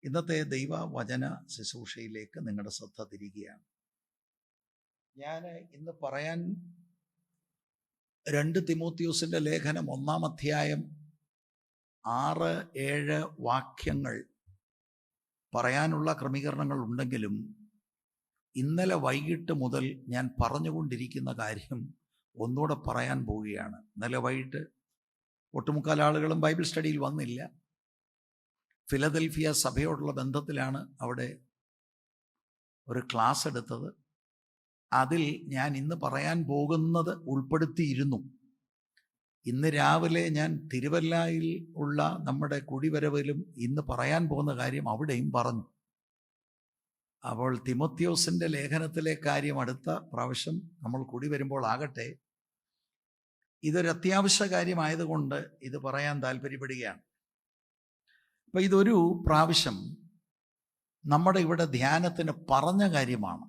ഇന്നത്തെ ദൈവവചന ശുശ്രൂഷയിലേക്ക് നിങ്ങളുടെ ശ്രദ്ധ തിരിക്കുകയാണ്. ഞാൻ ഇന്ന് പറയാൻ 2 തിമോത്തിയോസിൻ്റെ ലേഖനം 1-ാം അധ്യായം 6-7 വാക്യങ്ങൾ പറയാനുള്ള ക്രമീകരണങ്ങൾ ഉണ്ടെങ്കിലും ഇന്നലെ വൈകിട്ട് മുതൽ ഞാൻ പറഞ്ഞുകൊണ്ടിരിക്കുന്ന കാര്യം ഒന്നുകൂടെ പറയാൻ പോവുകയാണ്. ഇന്നലെ വൈകിട്ട് ഒട്ടുമുക്കാൽ ആളുകളും ബൈബിൾ സ്റ്റഡിയിൽ വന്നില്ല. ഫിലദൽഫിയ സഭയോടുള്ള ബന്ധത്തിലാണ് അവിടെ ഒരു ക്ലാസ് എടുത്തത്. അതിൽ ഞാൻ ഇന്ന് പറയാൻ പോകുന്നത് ഉൾപ്പെടുത്തിയിരുന്നു. ഇന്ന് രാവിലെ ഞാൻ തിരുവല്ലയിൽ ഉള്ള നമ്മുടെ കുടിവരവിലും ഇന്ന് പറയാൻ പോകുന്ന കാര്യം അവിടെയും പറഞ്ഞു. അപ്പോൾ തിമോത്തിയോസിൻ്റെ ലേഖനത്തിലെ കാര്യം അടുത്ത പ്രാവശ്യം നമ്മൾ കൂടി വരുമ്പോൾ ആകട്ടെ. ഇതൊരു അത്യാവശ്യ കാര്യമായതുകൊണ്ട് ഇത് പറയാൻ താല്പര്യപ്പെടുകയാണ്. അപ്പം ഇതൊരു പ്രാവശ്യം നമ്മുടെ ഇവിടെ ധ്യാനത്തിന് പറഞ്ഞ കാര്യമാണ്.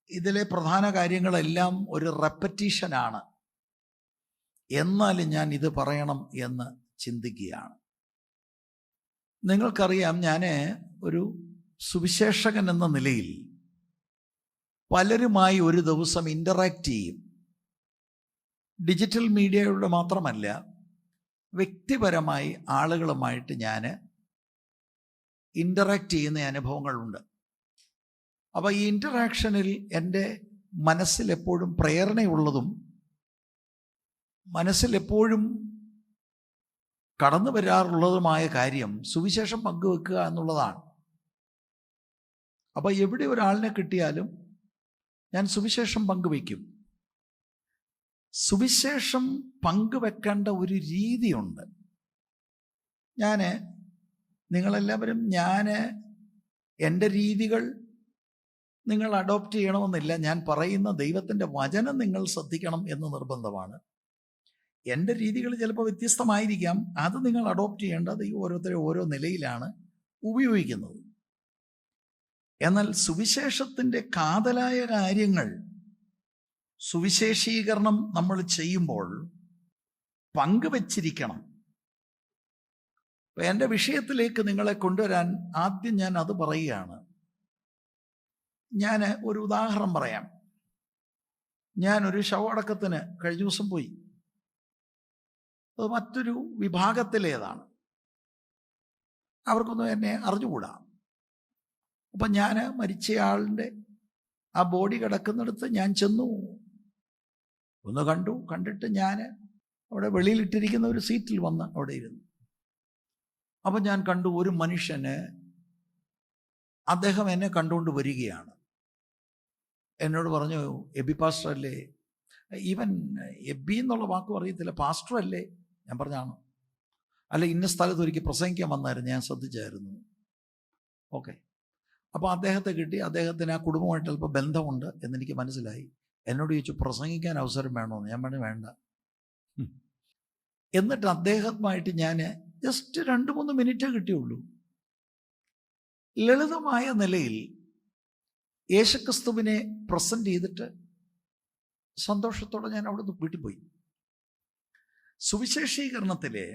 ഇതിലെ പ്രധാന കാര്യങ്ങളെല്ലാം ഒരു റെപ്പറ്റീഷനാണ്. എന്നാലും ഞാൻ ഇത് പറയണം എന്ന് ചിന്തിക്കുകയാണ്. നിങ്ങൾക്കറിയാം, ഞാൻ ഒരു സുവിശേഷകൻ എന്ന നിലയിൽ പലരുമായി ഒരു ദിവസം ഇൻ്ററാക്റ്റ് ചെയ്യും. ഡിജിറ്റൽ മീഡിയയുടെ മാത്രമല്ല, വ്യക്തിപരമായി ആളുകളുമായിട്ട് ഞാൻ ഇൻ്ററാക്റ്റ് ചെയ്യുന്ന അനുഭവങ്ങളുണ്ട്. അപ്പോൾ ഈ ഇൻ്ററാക്ഷനിൽ എൻ്റെ മനസ്സിലെപ്പോഴും പ്രേരണയുള്ളതും മനസ്സിലെപ്പോഴും കടന്നു വരാറുള്ളതുമായ കാര്യം സുവിശേഷം പങ്കുവെക്കുക എന്നുള്ളതാണ്. അപ്പോൾ എവിടെ ഒരാളിനെ കിട്ടിയാലും ഞാൻ സുവിശേഷം പങ്കുവയ്ക്കും. സുവിശേഷം പങ്കുവെക്കേണ്ട ഒരു രീതിയുണ്ട്. നിങ്ങളെല്ലാവരും എൻ്റെ രീതികൾ നിങ്ങൾ അഡോപ്റ്റ് ചെയ്യണമെന്നില്ല. ഞാൻ പറയുന്ന ദൈവത്തിൻ്റെ വചനം നിങ്ങൾ ശ്രദ്ധിക്കണം എന്ന് നിർബന്ധമാണ്. എൻ്റെ രീതികൾ ചിലപ്പോൾ വ്യത്യസ്തമായിരിക്കാം. അത് നിങ്ങൾ അഡോപ്റ്റ് ചെയ്യേണ്ടത് ഓരോരുത്തരും ഓരോ നിലയിലാണ് ഉപയോഗിക്കുന്നത്. എന്നാൽ സുവിശേഷത്തിൻ്റെ കാതലായ കാര്യങ്ങൾ, സുവിശേഷീകരണം നമ്മൾ ചെയ്യുമ്പോൾ പങ്കുവച്ചിരിക്കണം. എൻ്റെ വിഷയത്തിലേക്ക് നിങ്ങളെ കൊണ്ടുവരാൻ ആദ്യം ഞാൻ അത് പറയുകയാണ്. ഞാൻ ഒരു ഉദാഹരണം പറയാം. ഞാനൊരു ശവമടക്കത്തിന് കഴിഞ്ഞ ദിവസം പോയി. അത് മറ്റൊരു വിഭാഗത്തിലേതാണ്. അവർക്കൊന്നും എന്നെ അറിഞ്ഞുകൂടാ. അപ്പം ഞാൻ മരിച്ചയാളിൻ്റെ ആ ബോഡി കിടക്കുന്നിടത്ത് ഞാൻ ചെന്നു, ഒന്ന് കണ്ടിട്ട് ഞാൻ അവിടെ വെളിയിലിട്ടിരിക്കുന്ന ഒരു സീറ്റിൽ വന്ന് അവിടെ ഇരുന്നു. അപ്പം ഞാൻ കണ്ടു ഒരു മനുഷ്യന്, അദ്ദേഹം എന്നെ കണ്ടുകൊണ്ട് വരികയാണ്. എന്നോട് പറഞ്ഞു, എബി പാസ്റ്റർ അല്ലേ? ഈവൻ എബി എന്നുള്ള വാക്ക് അറിയത്തില്ല, പാസ്റ്റർ അല്ലേ? ഞാൻ പറഞ്ഞാണ്. അല്ല, ഇന്ന സ്ഥലത്ത് ഒരിക്കൽ പ്രസംഗിക്കാൻ വന്നായിരുന്നു, ഞാൻ ശ്രദ്ധിച്ചായിരുന്നു. ഓക്കെ. അപ്പോൾ അദ്ദേഹത്തെ കിട്ടി. അദ്ദേഹത്തിന് ആ കുടുംബമായിട്ട് അല്പം ബന്ധമുണ്ട് എന്നെനിക്ക് മനസ്സിലായി. എന്നോട് ചോദിച്ചു, പ്രസംഗിക്കാൻ അവസരം വേണമെന്ന്. ഞാൻ പറഞ്ഞു, വേണ്ട. എന്നിട്ട് അദ്ദേഹവുമായിട്ട് ഞാൻ ജസ്റ്റ് 2-3 മിനിറ്റേ കിട്ടിയുള്ളൂ. ലളിതമായ നിലയിൽ യേശുക്രിസ്തുവിനെ പ്രസന്റ് ചെയ്തിട്ട് സന്തോഷത്തോടെ ഞാൻ അവിടുന്ന് വീട്ടിൽ പോയി. സുവിശേഷീകരണത്തിലെ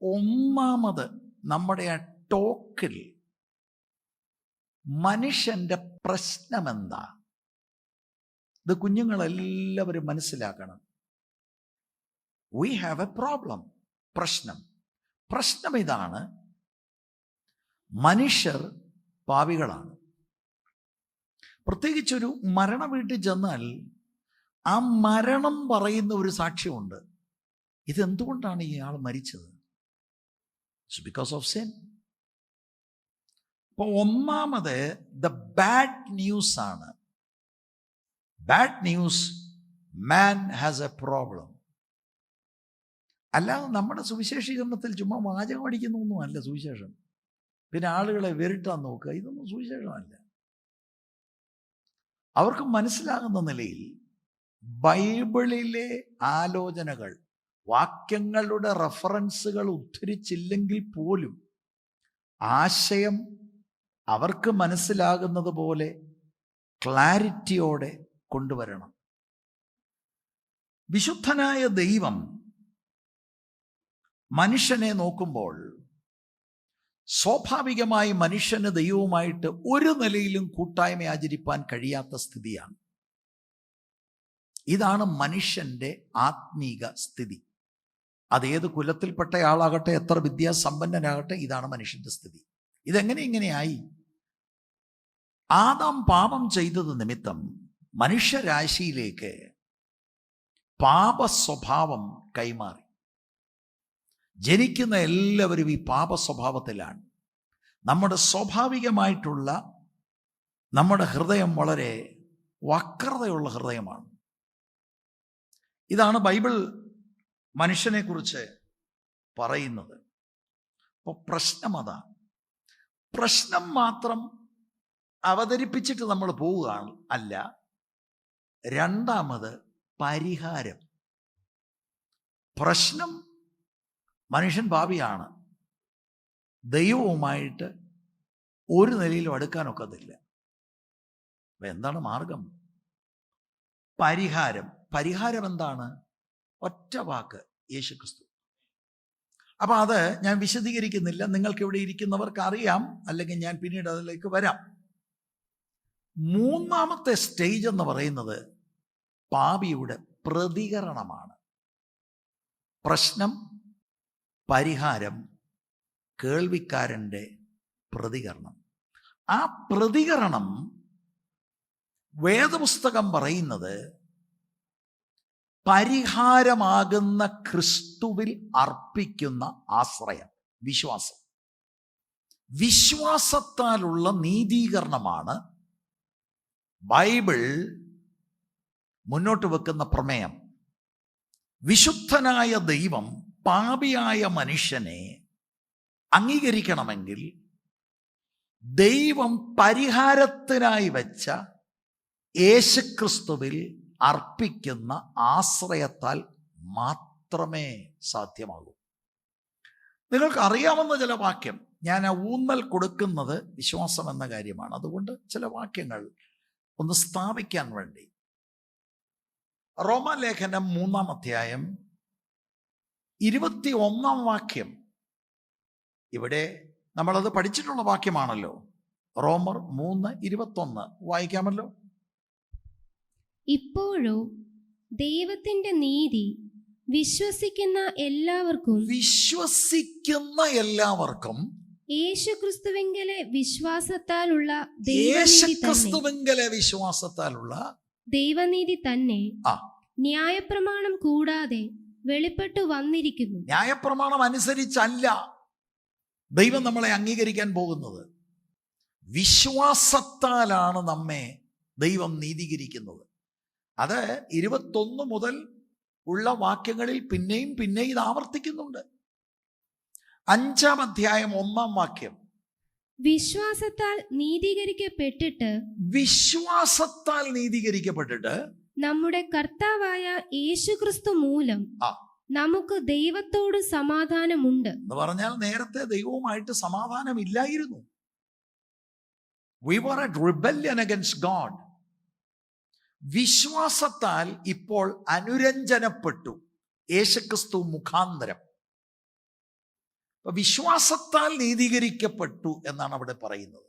ഒന്നാമത് നമ്മുടെ ആ ടോക്കിൽ മനുഷ്യൻ്റെ പ്രശ്നമെന്താ? ഇത് കുഞ്ഞുങ്ങളെല്ലാവരും മനസ്സിലാക്കണം. V have a problem. പ്രശ്നം ഇതാണ്: മനുഷ്യർ പാപികളാണ്. പ്രത്യേകിച്ചൊരു മരണ വീട്ടിൽ ചെന്നാൽ ആ മരണം പറയുന്ന ഒരു സാക്ഷ്യമുണ്ട്. ഇതെന്തുകൊണ്ടാണ് ഇയാൾ മരിച്ചത്? It's because of sin. അപ്പോൾ ഒന്നാമത് ദ ബാഡ് ന്യൂസ് ആണ്. Bad news, man has a problem. അല്ലാതെ നമ്മുടെ സുവിശേഷീകരണത്തിൽ ചുമ്മാ വാചകം അടിക്കുന്നൊന്നും അല്ല സുവിശേഷം. പിന്നെ ആളുകളെ വെരുട്ടാൻ നോക്കുക, ഇതൊന്നും സുവിശേഷമല്ല. അവർക്ക് മനസ്സിലാകുന്ന നിലയിൽ ബൈബിളിലെ ആലോചനകൾ, വാക്യങ്ങളുടെ റെഫറൻസുകൾ ഉദ്ധരിച്ചില്ലെങ്കിൽ പോലും ആശയം അവർക്ക് മനസ്സിലാകുന്നത് പോലെ ക്ലാരിറ്റിയോടെ കൊണ്ടുവരണം. വിശുദ്ധനായ ദൈവം മനുഷ്യനെ നോക്കുമ്പോൾ സ്വാഭാവികമായി മനുഷ്യന് ദൈവവുമായിട്ട് ഒരു നിലയിലും കൂട്ടായ്മ ആചരിപ്പാൻ കഴിയാത്ത സ്ഥിതിയാണ്. ഇതാണ് മനുഷ്യൻ്റെ ആത്മീക സ്ഥിതി. അതേത് കുലത്തിൽപ്പെട്ടയാളാകട്ടെ, എത്ര വിദ്യാസമ്പന്നനാകട്ടെ, ഇതാണ് മനുഷ്യൻ്റെ സ്ഥിതി. ഇങ്ങനെയായി? ആദാം പാപം ചെയ്തത് നിമിത്തം മനുഷ്യരാശിയിലേക്ക് പാപ സ്വഭാവം കൈമാറി. ജനിക്കുന്ന എല്ലാവരും ഈ പാപ സ്വഭാവത്തിലാണ്. നമ്മുടെ സ്വാഭാവികമായിട്ടുള്ള നമ്മുടെ ഹൃദയം വളരെ വക്രതയുള്ള ഹൃദയമാണ്. ഇതാണ് ബൈബിൾ മനുഷ്യനെക്കുറിച്ച് പറയുന്നത്. അപ്പോൾ പ്രശ്നം അതാണ്. പ്രശ്നം മാത്രം അവതരിപ്പിച്ചിട്ട് നമ്മൾ പോവുകയാണ് അല്ല. രണ്ടാമത് പരിഹാരം. പ്രശ്നം മനുഷ്യൻ പാപിയാണ്, ദൈവവുമായിട്ട് ഒരു നിലയിലും അടുക്കാനൊക്കത്തില്ല. അപ്പം എന്താണ് മാർഗം? പരിഹാരം എന്താണ്? ഒറ്റ വാക്ക്, യേശുക്രിസ്തു. അപ്പം അത് ഞാൻ വിശദീകരിക്കുന്നില്ല, നിങ്ങൾക്ക് ഇവിടെ ഇരിക്കുന്നവർക്ക് അറിയാം, അല്ലെങ്കിൽ ഞാൻ പിന്നീട് അതിലേക്ക് വരാം. മൂന്നാമത്തെ സ്റ്റേജ് എന്ന് പറയുന്നത് പാപിയുടെ പ്രതികരണമാണ്. പ്രശ്നം, പരിഹാരം, കേൾവിക്കാരൻ്റെ പ്രതികരണം. ആ പ്രതികരണം വേദപുസ്തകം പറയുന്നത് പരിഹാരമാകുന്ന ക്രിസ്തുവിൽ അർപ്പിക്കുന്ന ആശ്രയം, വിശ്വാസം. വിശ്വാസത്താലുള്ള നീതീകരണമാണ് ബൈബിൾ മുന്നോട്ട് വെക്കുന്ന പ്രമേയം. വിശുദ്ധനായ ദൈവം പാപിയായ മനുഷ്യനെ അംഗീകരിക്കണമെങ്കിൽ ദൈവം പരിഹാരത്തിനായി വെച്ച യേശുക്രിസ്തുവിൽ അർപ്പിക്കുന്ന ആശ്രയത്താൽ മാത്രമേ സാധ്യമാകൂ. നിങ്ങൾക്ക് അറിയാവുന്ന ചില വാക്യം, ഞാൻ ഊന്നൽ കൊടുക്കുന്നത് വിശ്വാസം എന്ന കാര്യമാണ്. അതുകൊണ്ട് ചില വാക്യങ്ങൾ ഒന്ന് സ്ഥാപിക്കാൻ വേണ്ടി. റോമാലേഖനം 3-ാം അധ്യായം 21-ാം വാക്യം. ഇവിടെ നമ്മളത് പഠിച്ചിട്ടുള്ള വാക്യമാണല്ലോ. റോമർ 3:21 വായിക്കാമല്ലോ. ഇപ്പോഴോ ദൈവത്തിന്റെ നീതി വിശ്വസിക്കുന്ന എല്ലാവർക്കും യേശുക്രിസ്തുവിങ്കലെ വിശ്വാസത്താലുള്ള ദൈവനീതി തന്നെ ന്യായപ്രമാണം കൂടാതെ വെളിപ്പെട്ടു വന്നിരിക്കുന്നു. ന്യായപ്രമാണം അനുസരിച്ചല്ല ദൈവം നമ്മളെ അംഗീകരിക്കാൻ പോകുന്നത്. വിശ്വാസത്താലാണ് നമ്മെ ദൈവം നീതീകരിക്കുന്നത്. അത് 21 മുതൽ ഉള്ള വാക്യങ്ങളിൽ പിന്നെയും ഇത് ആവർത്തിക്കുന്നുണ്ട്. 5-ാം അധ്യായം 1-ാം വാക്യം. വിശ്വാസത്താൽ നീതീകരിക്കപ്പെട്ടിട്ട് നമ്മുടെ കർത്താവായ യേശുക്രിസ്തു മൂലം നമുക്ക് ദൈവത്തോട് സമാധാനമുണ്ട്. എന്ന് പറഞ്ഞാൽ നേരത്തെ ദൈവവുമായിട്ട് സമാധാനമില്ലായിരുന്നു. We were at rebellion against God. വിശ്വാസത്താൽ ഇപ്പോൾ അനുരഞ്ജനപ്പെട്ടു യേശുക്രിസ്തു മുഖാന്തരം. വിശ്വാസത്താൽ നീതീകരിക്കപ്പെട്ടു എന്നാണ് അവിടെ പറയുന്നത്.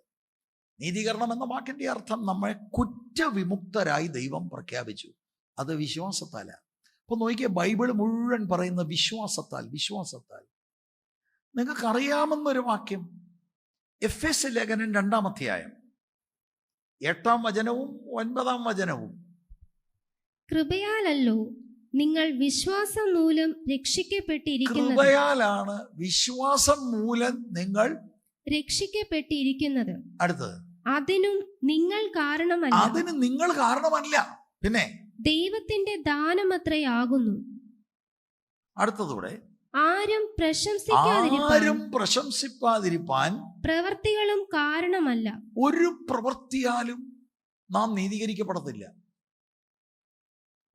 നീതീകരണം എന്ന വാക്കിന്റെ അർത്ഥം നമ്മളെ കുറ്റവിമുക്തരായി ദൈവം പ്രഖ്യാപിച്ചു. അത് വിശ്വാസത്താലാണ്. അപ്പൊ നോക്കിയ ബൈബിൾ മുഴുവൻ പറയുന്ന വിശ്വാസത്താൽ. നിങ്ങൾക്കറിയാമെന്നൊരു വാക്യം, എഫെസ് ലേഖനം 2-ാം അധ്യായം 8-ാം വചനവും 9-ാം വചനവും. കൃപയാലല്ലോ നിങ്ങൾ വിശ്വാസം മൂലം രക്ഷിക്കപ്പെട്ടിരിക്കുന്നത്. കൃപയാലാണ്, വിശ്വാസം മൂലം നിങ്ങൾ രക്ഷിക്കപ്പെട്ടിരിക്കുന്നത്. അടുത്തത്, അതിനും നിങ്ങൾ കാരണമല്ല, പിന്നെ ദൈവത്തിന്റെ ദാനമത്രയാകുന്നു. അടുത്തതൂടെ, ആരും പ്രശംസിപ്പാതിരിപ്പാൻ പ്രവൃത്തികളും കാരണമല്ല. ഒരു പ്രവൃത്തിയാലും നാം നീതീകരിക്കപ്പെടത്തില്ല.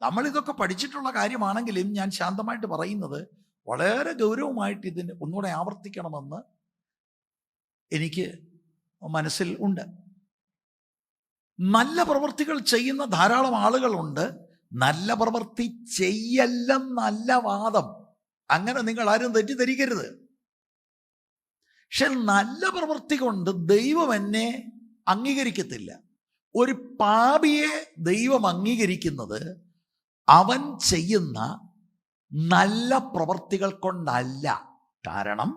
നമ്മൾ ഇതൊക്കെ പഠിച്ചിട്ടുള്ള കാര്യമാണെങ്കിലും ഞാൻ ശാന്തമായിട്ട് പറയുന്നത് വളരെ ഗൗരവമായിട്ട് ഇതിന് ഒന്നുകൂടെ ആവർത്തിക്കണമെന്ന് എനിക്ക് മനസ്സിൽ ഉണ്ട്. നല്ല പ്രവൃത്തികൾ ചെയ്യുന്ന ധാരാളം ആളുകളുണ്ട്. നല്ല പ്രവൃത്തി ചെയ്യല്ലെന്നല്ല വാദം. അങ്ങനെ നിങ്ങൾ ആരും തെറ്റിദ്ധരിക്കരുത്. പക്ഷെ നല്ല പ്രവൃത്തി കൊണ്ട് ദൈവം എന്നെ അംഗീകരിക്കത്തില്ല. ഒരു പാപിയെ ദൈവം അംഗീകരിക്കുന്നത് അവൻ ചെയ്യുന്ന നല്ല പ്രവൃത്തികൾ കൊണ്ടല്ല. കാരണം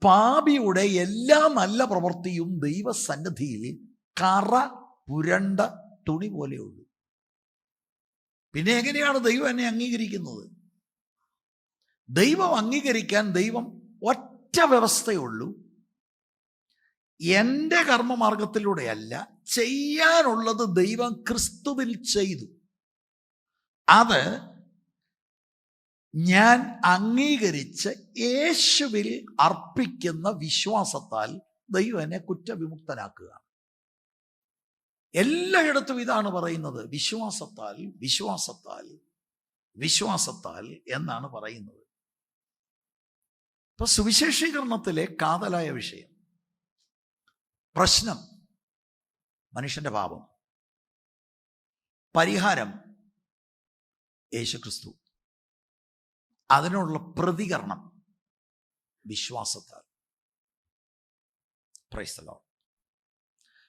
പാപിയുടെ എല്ലാ നല്ല പ്രവൃത്തിയും ദൈവസന്നിധിയിൽ കറ പുരണ്ട തുണി പോലെയുള്ളൂ. പിന്നെ എങ്ങനെയാണ് ദൈവം എന്നെ അംഗീകരിക്കുന്നത്? ദൈവം അംഗീകരിക്കാൻ ദൈവം ഒറ്റ വ്യവസ്ഥയുള്ളൂ. എൻ്റെ കർമ്മമാർഗത്തിലൂടെയല്ല, ചെയ്യാനുള്ളത് ദൈവം ക്രിസ്തുവിൽ ചെയ്തു. അത് ഞാൻ അംഗീകരിച്ച് യേശുവിൽ അർപ്പിക്കുന്ന വിശ്വാസത്താൽ ദൈവം എന്നെ കുറ്റവിമുക്തനാക്കുക. എല്ലായിടത്തും ഇതാണ് പറയുന്നത്, വിശ്വാസത്താൽ വിശ്വാസത്താൽ വിശ്വാസത്താൽ എന്നാണ് പറയുന്നത്. ഇപ്പൊ സുവിശേഷീകരണത്തിലെ കാതലായ വിഷയം, പ്രശ്നം മനുഷ്യന്റെ പാപം, പരിഹാരം യേശുക്രിസ്തു, അതിനുള്ള പ്രതികരണം വിശ്വാസത്താൽ. Price the Lord.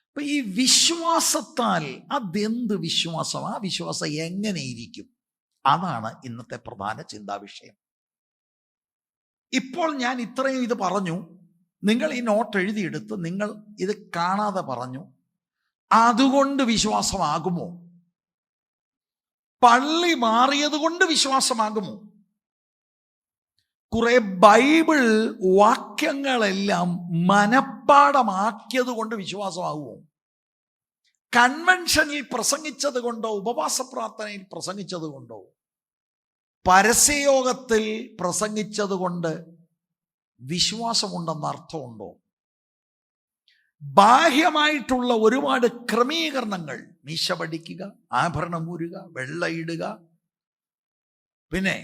അപ്പൊ ഈ വിശ്വാസത്താൽ, അതെന്ത് വിശ്വാസം? ആ വിശ്വാസം എങ്ങനെ ഇരിക്കും? അതാണ് ഇന്നത്തെ പ്രധാന ചിന്താവിഷയം. ഇപ്പോൾ ഞാൻ ഇത്രയും ഇത് പറഞ്ഞു, നിങ്ങൾ ഈ നോട്ട് എഴുതിയെടുത്ത് നിങ്ങൾ ഇത് കാണാതെ പറഞ്ഞു, അതുകൊണ്ട് വിശ്വാസമാകുമോ? പള്ളി മാറിയത് കൊണ്ട് വിശ്വാസമാകുമോ? കുറെ ബൈബിൾ വാക്യങ്ങളെല്ലാം മനപ്പാടമാക്കിയത് കൊണ്ട് വിശ്വാസമാകുമോ? കൺവെൻഷനിൽ പ്രസംഗിച്ചത് കൊണ്ടോ, ഉപവാസ പ്രാർത്ഥനയിൽ പ്രസംഗിച്ചത് കൊണ്ടോ, പരസ്യയോഗത്തിൽ പ്രസംഗിച്ചത് കൊണ്ട് വിശ്വാസമുണ്ടെന്ന് അർത്ഥമുണ്ടോ? ബാഹ്യമായിട്ടുള്ള ഒരുപാട് ക്രമീകരണങ്ങൾ, മീശ പഠിക്കുക, ആഭരണം ഊരുക, വെള്ളയിടുക, പിന്നെ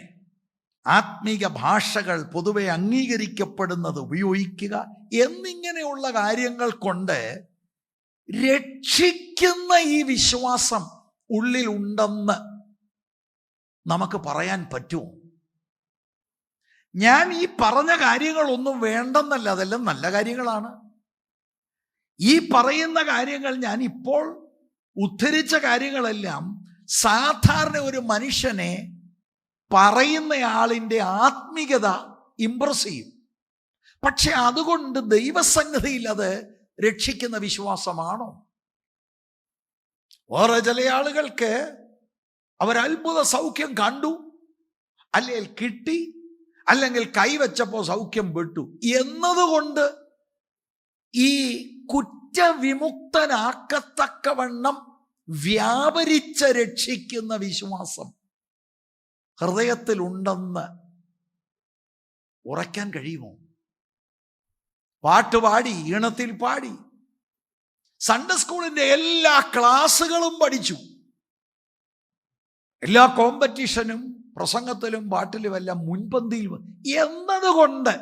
ആത്മീക ഭാഷകൾ പൊതുവെ അംഗീകരിക്കപ്പെടുന്നത് ഉപയോഗിക്കുക എന്നിങ്ങനെയുള്ള കാര്യങ്ങൾ കൊണ്ട് രക്ഷിക്കുന്ന ഈ വിശ്വാസം ഉള്ളിൽ ഉണ്ടെന്ന് നമുക്ക് പറയാൻ പറ്റുമോ? ഞാൻ ഈ പറഞ്ഞ കാര്യങ്ങളൊന്നും വേണ്ടെന്നല്ല, അതെല്ലാം നല്ല കാര്യങ്ങളാണ്. ഈ പറയുന്ന കാര്യങ്ങൾ, ഞാൻ ഇപ്പോൾ ഉദ്ധരിച്ച കാര്യങ്ങളെല്ലാം സാധാരണ ഒരു മനുഷ്യനെ, പറയുന്നയാളിൻ്റെ ആത്മീയത ഇംപ്രസ് ചെയ്യും. പക്ഷെ അതുകൊണ്ട് ദൈവസന്നിധിയിൽ അത് രക്ഷിക്കുന്ന വിശ്വാസമാണോ? വേറെ ചില ആളുകൾക്ക് അവർ അത്ഭുത സൗഖ്യം കണ്ടു, അല്ലെങ്കിൽ കിട്ടി, അല്ലെങ്കിൽ കൈവച്ചപ്പോൾ സൗഖ്യം വിട്ടു എന്നതുകൊണ്ട് ഈ കുറ്റവിമുക്തനാക്കത്തക്കവണ്ണം വ്യാപരിച്ച രക്ഷിക്കുന്ന വിശ്വാസം ഹൃദയത്തിലുണ്ടെന്ന് ഉറയ്ക്കാൻ കഴിയുമോ? പാട്ടുപാടി, ഈണത്തിൽ പാടി, സൺഡേ സ്കൂളിന്റെ എല്ലാ ക്ലാസ്സുകളും പഠിച്ചു, എല്ലാ കോമ്പറ്റീഷനും പ്രസംഗത്തിലും പാട്ടിലുമെല്ലാം മുൻപന്തിയിൽ എന്നതുകൊണ്ട്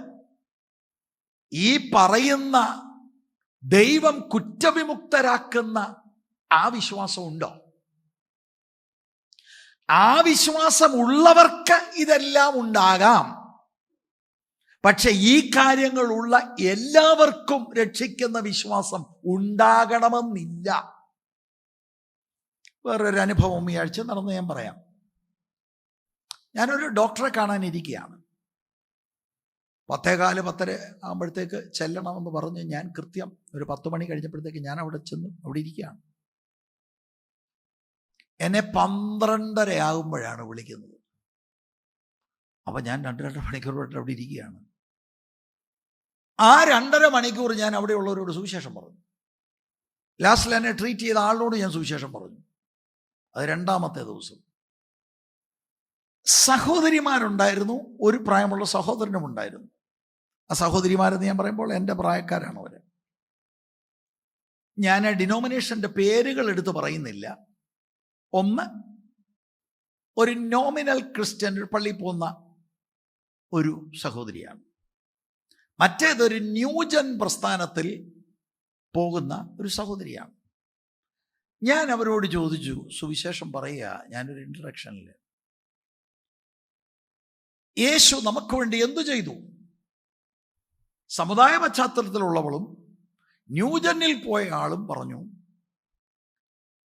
ഈ പറയുന്ന ദൈവം കുറ്റവിമുക്തരാക്കുന്ന ആ വിശ്വാസം ഉണ്ടോ? ആ വിശ്വാസമുള്ളവർക്ക് ഇതെല്ലാം ഉണ്ടാകാം. പക്ഷെ ഈ കാര്യങ്ങളുള്ള എല്ലാവർക്കും രക്ഷിക്കുന്ന വിശ്വാസം ഉണ്ടാകണമെന്നില്ല. വേറൊരു അനുഭവം ഈ ആഴ്ച നടന്ന് ഞാൻ പറയാം. ഞാനൊരു ഡോക്ടറെ കാണാനിരിക്കുകയാണ്. 10:15 ആകുമ്പോഴത്തേക്ക് ചെല്ലണമെന്ന് പറഞ്ഞ് ഞാൻ കൃത്യം ഒരു 10 മണി കഴിഞ്ഞപ്പോഴത്തേക്ക് ഞാൻ അവിടെ ചെന്നു, അവിടെ ഇരിക്കുകയാണ്. എന്നെ 12:30 ആകുമ്പോഴാണ് വിളിക്കുന്നത്. അപ്പം ഞാൻ 2-2.5 മണിക്കൂർ അവിടെ ഇരിക്കുകയാണ്. ആ 2.5 മണിക്കൂർ ഞാൻ അവിടെയുള്ളവരോട് സുവിശേഷം പറഞ്ഞു. ലാസ്റ്റിൽ എന്നെ ട്രീറ്റ് ചെയ്ത ആളിനോട് ഞാൻ സുവിശേഷം പറഞ്ഞു. അത് 2ാമത്തെ ദിവസം. സഹോദരിമാരുണ്ടായിരുന്നു, ഒരു പ്രായമുള്ള സഹോദരനും ഉണ്ടായിരുന്നു. ആ സഹോദരിമാരെന്ന് ഞാൻ പറയുമ്പോൾ എൻ്റെ പ്രായക്കാരാണ് അവർ. ഞാൻ ഡിനോമിനേഷൻ്റെ പേരുകൾ എടുത്ത് പറയുന്നില്ല. ഒന്ന്, ഒരു നോമിനൽ ക്രിസ്ത്യൻ, ഒരു പള്ളിയിൽ പോകുന്ന ഒരു സഹോദരിയാണ്. മറ്റേതൊരു ന്യൂജൻ പ്രസ്ഥാനത്തിൽ പോകുന്ന ഒരു സഹോദരിയാണ്. ഞാൻ അവരോട് ചോദിച്ചു, സുവിശേഷം പറയുക, ഞാനൊരു ഇൻട്രഡക്ഷനിൽ, യേശു നമുക്ക് വേണ്ടി എന്തു ചെയ്തു? സമുദായ പശ്ചാത്തലത്തിലുള്ളവളും ന്യൂജനിൽ പോയ ആളും പറഞ്ഞു,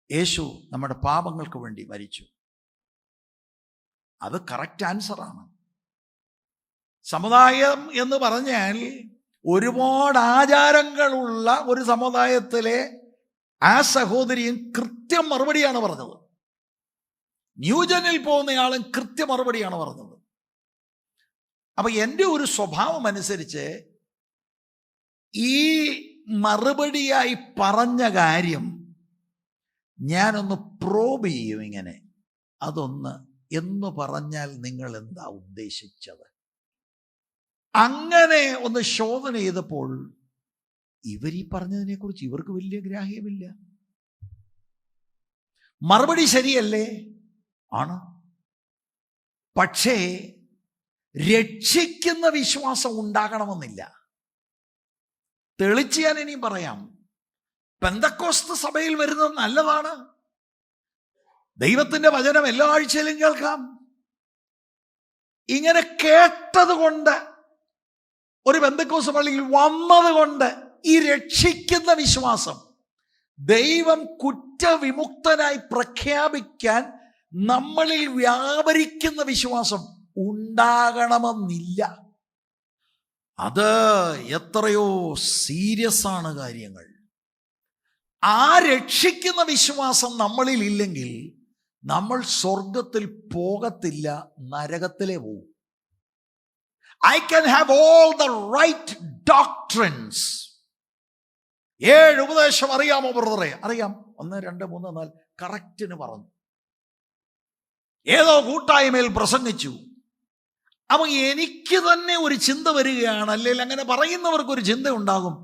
യേശു നമ്മുടെ പാപങ്ങൾക്ക് വേണ്ടി മരിച്ചു. അത് കറക്റ്റ് ആൻസറാണ്. സമുദായം എന്ന് പറഞ്ഞാൽ ഒരുപാട് ആചാരങ്ങളുള്ള ഒരു സമുദായത്തിലെ ആ സഹോദരിയും കൃത്യം മറുപടിയാണ് പറഞ്ഞത്. ന്യൂജനിൽ പോകുന്നയാളും കൃത്യ മറുപടിയാണ് പറഞ്ഞത്. അപ്പൊ എൻ്റെ ഒരു സ്വഭാവം അനുസരിച്ച് ഈ മറുപടിയായി പറഞ്ഞ കാര്യം ഞാനൊന്ന് പ്രോബ് ചെയ്യും. ഇങ്ങനെ അതൊന്ന് എന്ന് പറഞ്ഞാൽ നിങ്ങൾ എന്താ ഉദ്ദേശിച്ചത്? അങ്ങനെ ഒന്ന് ശോധന ചെയ്തപ്പോൾ ഇവരീ പറഞ്ഞതിനെ കുറിച്ച് ഇവർക്ക് വലിയ ഗ്രാഹ്യമില്ല. മറുപടി ശരിയല്ലേ? ആണ്. പക്ഷേ രക്ഷിക്കുന്ന വിശ്വാസം ഉണ്ടാകണമെന്നില്ല. തെളിച്ച് ഞാൻ ഇനിയും പറയാം. പെന്തക്കോസ്ത് സഭയിൽ വരുന്നത് നല്ലതാണ്. ദൈവത്തിന്റെ വചനം എല്ലാ ആഴ്ചയിലും കേൾക്കാം. ഇങ്ങനെ കേട്ടത് കൊണ്ട്, ഒരു പെന്തക്കോസ്ത് പള്ളിയിൽ വന്നത് കൊണ്ട് ഈ രക്ഷിക്കുന്ന വിശ്വാസം, ദൈവം കുറ്റവിമുക്തനായി പ്രഖ്യാപിക്കാൻ നമ്മളിൽ വ്യാപരിക്കുന്ന വിശ്വാസം ഉണ്ടാകണമെന്നില്ല. അത് എത്രയോ സീരിയസ് ആണ് കാര്യങ്ങൾ. ആ രക്ഷിക്കുന്ന വിശ്വാസം നമ്മളിൽ ഇല്ലെങ്കിൽ നമ്മൾ സ്വർഗത്തിൽ പോകത്തില്ല, നരകത്തിലേ പോകും. I can have all the right doctrines. 7 ഉപദേശം അറിയാമോ ബ്രദറെ? അറിയാം. 1, 2, 3, 4 കറക്റ്റിന് പറഞ്ഞു. ഏതോ കൂട്ടായ്മയിൽ പ്രസംഗിച്ചു. അപ്പൊ എനിക്ക് തന്നെ ഒരു ചിന്ത വരികയാണ്, അല്ലെങ്കിൽ അങ്ങനെ പറയുന്നവർക്കൊരു ചിന്ത ഉണ്ടാകും,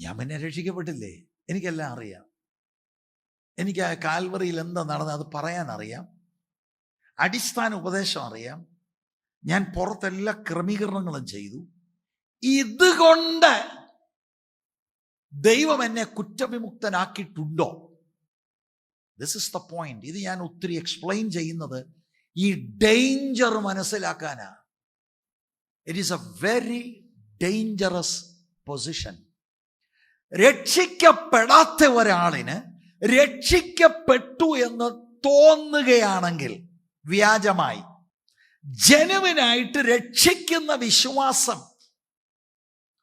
ഞാൻ പിന്നെ രക്ഷിക്കപ്പെട്ടില്ലേ, എനിക്കെല്ലാം അറിയാം, എനിക്ക് ആ കാൽവറിയിൽ എന്താ നടന്നത് അത് പറയാൻ അറിയാം, അടിസ്ഥാന ഉപദേശം അറിയാം, ഞാൻ പുറത്തെല്ലാ ക്രമീകരണങ്ങളും ചെയ്തു, ഇതുകൊണ്ട് ദൈവം എന്നെ കുറ്റവിമുക്തനാക്കിയിട്ടുണ്ടോ? This is the point. ഇത് ഞാൻ ഒത്തിരി എക്സ്പ്ലെയിൻ ചെയ്യുന്നത് ഈ ഡേഞ്ചർ മനസ്സിലാക്കാനാ. It is a very dangerous position. രക്ഷിക്കപ്പെടാത്ത ഒരാളിന് രക്ഷിക്കപ്പെട്ടു എന്ന് തോന്നുകയാണെങ്കിൽ, വ്യാജമായി, ജനുവിനായിട്ട് രക്ഷിക്കുന്ന വിശ്വാസം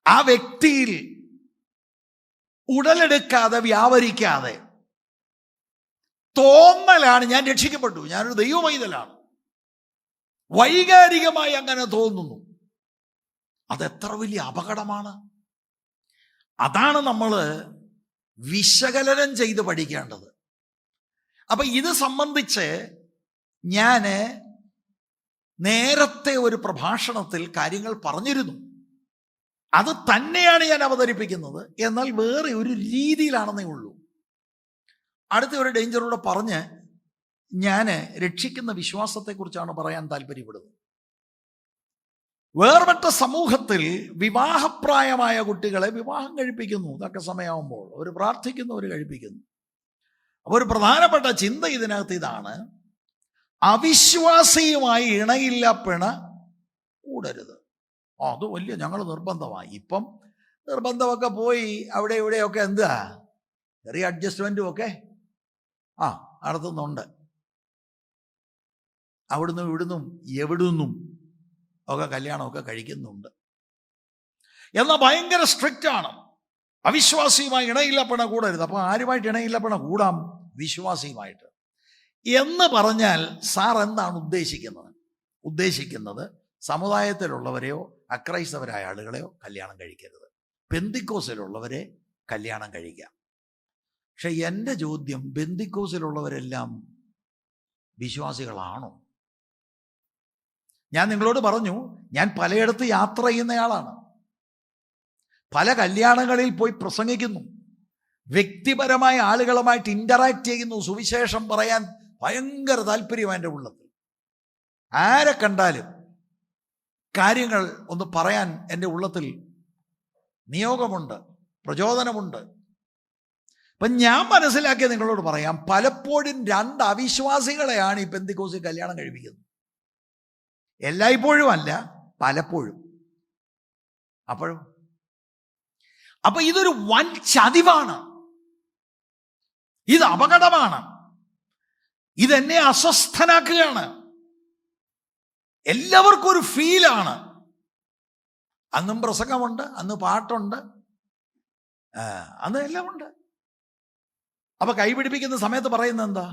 ആ വ്യക്തിയിൽ ഉടലെടുക്കാതെ വ്യാപരിക്കാതെ തോന്നലാണ് ഞാൻ രക്ഷിക്കപ്പെട്ടു, ഞാനൊരു ദൈവമൈതലാണ്, വൈകാരികമായി അങ്ങനെ തോന്നുന്നു, അതെത്ര വലിയ അപകടമാണ്. അതാണ് നമ്മൾ വിശകലനം ചെയ്ത് പഠിക്കേണ്ടത്. അപ്പൊ ഇത് സംബന്ധിച്ച് ഞാൻ നേരത്തെ ഒരു പ്രഭാഷണത്തിൽ കാര്യങ്ങൾ പറഞ്ഞിരുന്നു. അത് തന്നെയാണ് ഞാൻ അവതരിപ്പിക്കുന്നത്, എന്നാൽ വേറെ ഒരു രീതിയിലാണെന്നേ ഉള്ളൂ. അടുത്ത ഒരു ഡേഞ്ചറൂടെ പറഞ്ഞ് ഞാൻ രക്ഷിക്കുന്ന വിശ്വാസത്തെക്കുറിച്ചാണ് പറയാൻ താല്പര്യപ്പെടുന്നത്. വേർപെട്ട സമൂഹത്തിൽ വിവാഹപ്രായമായ കുട്ടികളെ വിവാഹം കഴിപ്പിക്കുന്നു. ഇതൊക്കെ സമയമാകുമ്പോൾ അവർ പ്രാർത്ഥിക്കുന്നു, അവർ കഴിപ്പിക്കുന്നു. അപ്പോൾ ഒരു പ്രധാനപ്പെട്ട ചിന്ത ഇതിനകത്ത് ഇതാണ്: അവിശ്വാസിയുമായി ഇണയില്ല പിണ കൂടരുത്. അത് വലിയ ഞങ്ങൾ നിർബന്ധമായി. ഇപ്പം നിർബന്ധമൊക്കെ പോയി അവിടെ ഇവിടെയൊക്കെ എന്താ ചെറിയ അഡ്ജസ്റ്റ്മെൻറ്റും ഒക്കെ നടത്തുന്നുണ്ട്. അവിടുന്നും ഇവിടുന്നും എവിടുന്നും ഒക്കെ കല്യാണമൊക്കെ കഴിക്കുന്നുണ്ട്. എന്നാൽ ഭയങ്കര സ്ട്രിക്റ്റ് ആണ്. അവിശ്വാസിയുമായി ഇണയില്ല പിണ കൂടരുത്. അപ്പോൾ ആരുമായിട്ട് ഇണയില്ല പിണ കൂടാം? വിശ്വാസിയുമായിട്ട്. എന്ന് പറഞ്ഞാൽ സാർ എന്താണ് ഉദ്ദേശിക്കുന്നത് സമുദായത്തിലുള്ളവരെയോ അക്രൈസ്തവരായ ആളുകളെയോ കല്യാണം കഴിക്കരുത്, പെന്തിക്കോസിലുള്ളവരെ കല്യാണം കഴിക്കാം. പക്ഷെ എൻ്റെ ചോദ്യം, പെന്തിക്കോസിലുള്ളവരെല്ലാം വിശ്വാസികളാണോ? ഞാൻ നിങ്ങളോട് പറഞ്ഞു, ഞാൻ പലയിടത്ത് യാത്ര ചെയ്യുന്നയാളാണ്, പല കല്യാണങ്ങളിൽ പോയി പ്രസംഗിക്കുന്നു, വ്യക്തിപരമായ ആളുകളുമായിട്ട് ഇൻ്ററാക്ട് ചെയ്യുന്നു, സുവിശേഷം പറയാൻ ഭയങ്കര താല്പര്യം എൻ്റെ ഉള്ളത്തിൽ. ആരെ കണ്ടാലും കാര്യങ്ങൾ ഒന്ന് പറയാൻ എൻ്റെ ഉള്ളത്തിൽ നിയോഗമുണ്ട്, പ്രചോദനമുണ്ട്. അപ്പം ഞാൻ മനസ്സിലാക്കിയ നിങ്ങളോട് പറയാം, പലപ്പോഴും 2 അവിശ്വാസികളെയാണ് ഈ പെന്തിക്കോസിൽ കല്യാണം കഴിപ്പിക്കുന്നത്. എല്ലായ്പ്പോഴും അല്ല, പലപ്പോഴും. അപ്പോഴും അപ്പൊ ഇതൊരു വൻ ചതിവാണ്, ഇത് അപകടമാണ്, ഇതെന്നെ അസ്വസ്ഥനാക്കുകയാണ്. എല്ലാവർക്കും ഒരു ഫീലാണ്. അന്നും പ്രസംഗമുണ്ട്, അന്ന് പാട്ടുണ്ട്, അന്ന് എല്ലാം ഉണ്ട്. അപ്പൊ കൈപിടിപ്പിക്കുന്ന സമയത്ത് പറയുന്നത് എന്താ?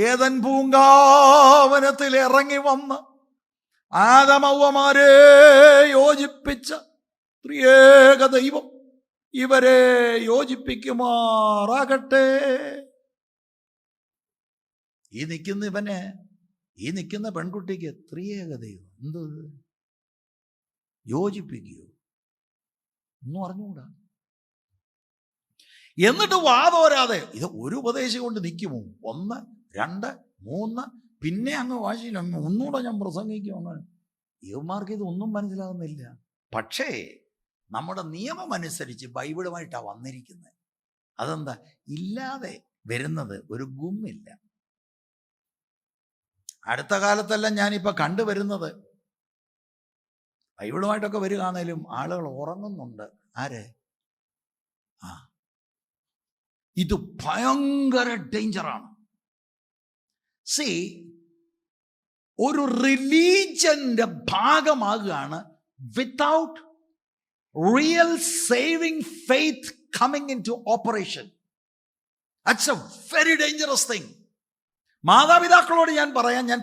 ഏദൻ പൂങ്കാവനത്തിൽ ഇറങ്ങി വന്ന് ആദമവ്വമാരെ യോജിപ്പിച്ച ത്രിയേക ദൈവം ഇവരെ യോജിപ്പിക്കുമാറാകട്ടെ. ഈ നിൽക്കുന്ന പെൺകുട്ടിക്ക് ത്രിയേക ദൈവം എന്ത് യോജിപ്പിക്കുകയോ ഒന്നും അറിഞ്ഞുകൂടാ. എന്നിട്ട് വാതോരാതെ ഇത് ഒരു ഉപദേശം കൊണ്ട് നിൽക്കുമോ? 1, 2, 3 പിന്നെ അങ്ങ് വാശിയില്ല, ഒന്നുകൂടെ ഞാൻ പ്രസംഗിക്കും. അങ്ങനെ ഇവന്മാർക്ക് ഇതൊന്നും മനസ്സിലാകുന്നില്ല. പക്ഷേ നമ്മുടെ നിയമം അനുസരിച്ച് ബൈബിളുമായിട്ടാണ് വന്നിരിക്കുന്നത്. അതെന്താ? ഇല്ലാതെ വരുന്നത് ഒരു ഗുമ്മില്ല. അടുത്ത കാലത്തെല്ലാം ഞാനിപ്പോൾ കണ്ടുവരുന്നത് ബൈബിളുമായിട്ടൊക്കെ വരികയാണേലും ആളുകൾ ഉറങ്ങുന്നുണ്ട്. ആര്? ഇത് ഭയങ്കര ഡേഞ്ചറാണ്. സീ, ഒരു റിലീജന്റെ ഭാഗമാകുകയാണ് without real saving faith coming into operation. That's a very dangerous thing. മാതാപിതാക്കളോട് ഞാൻ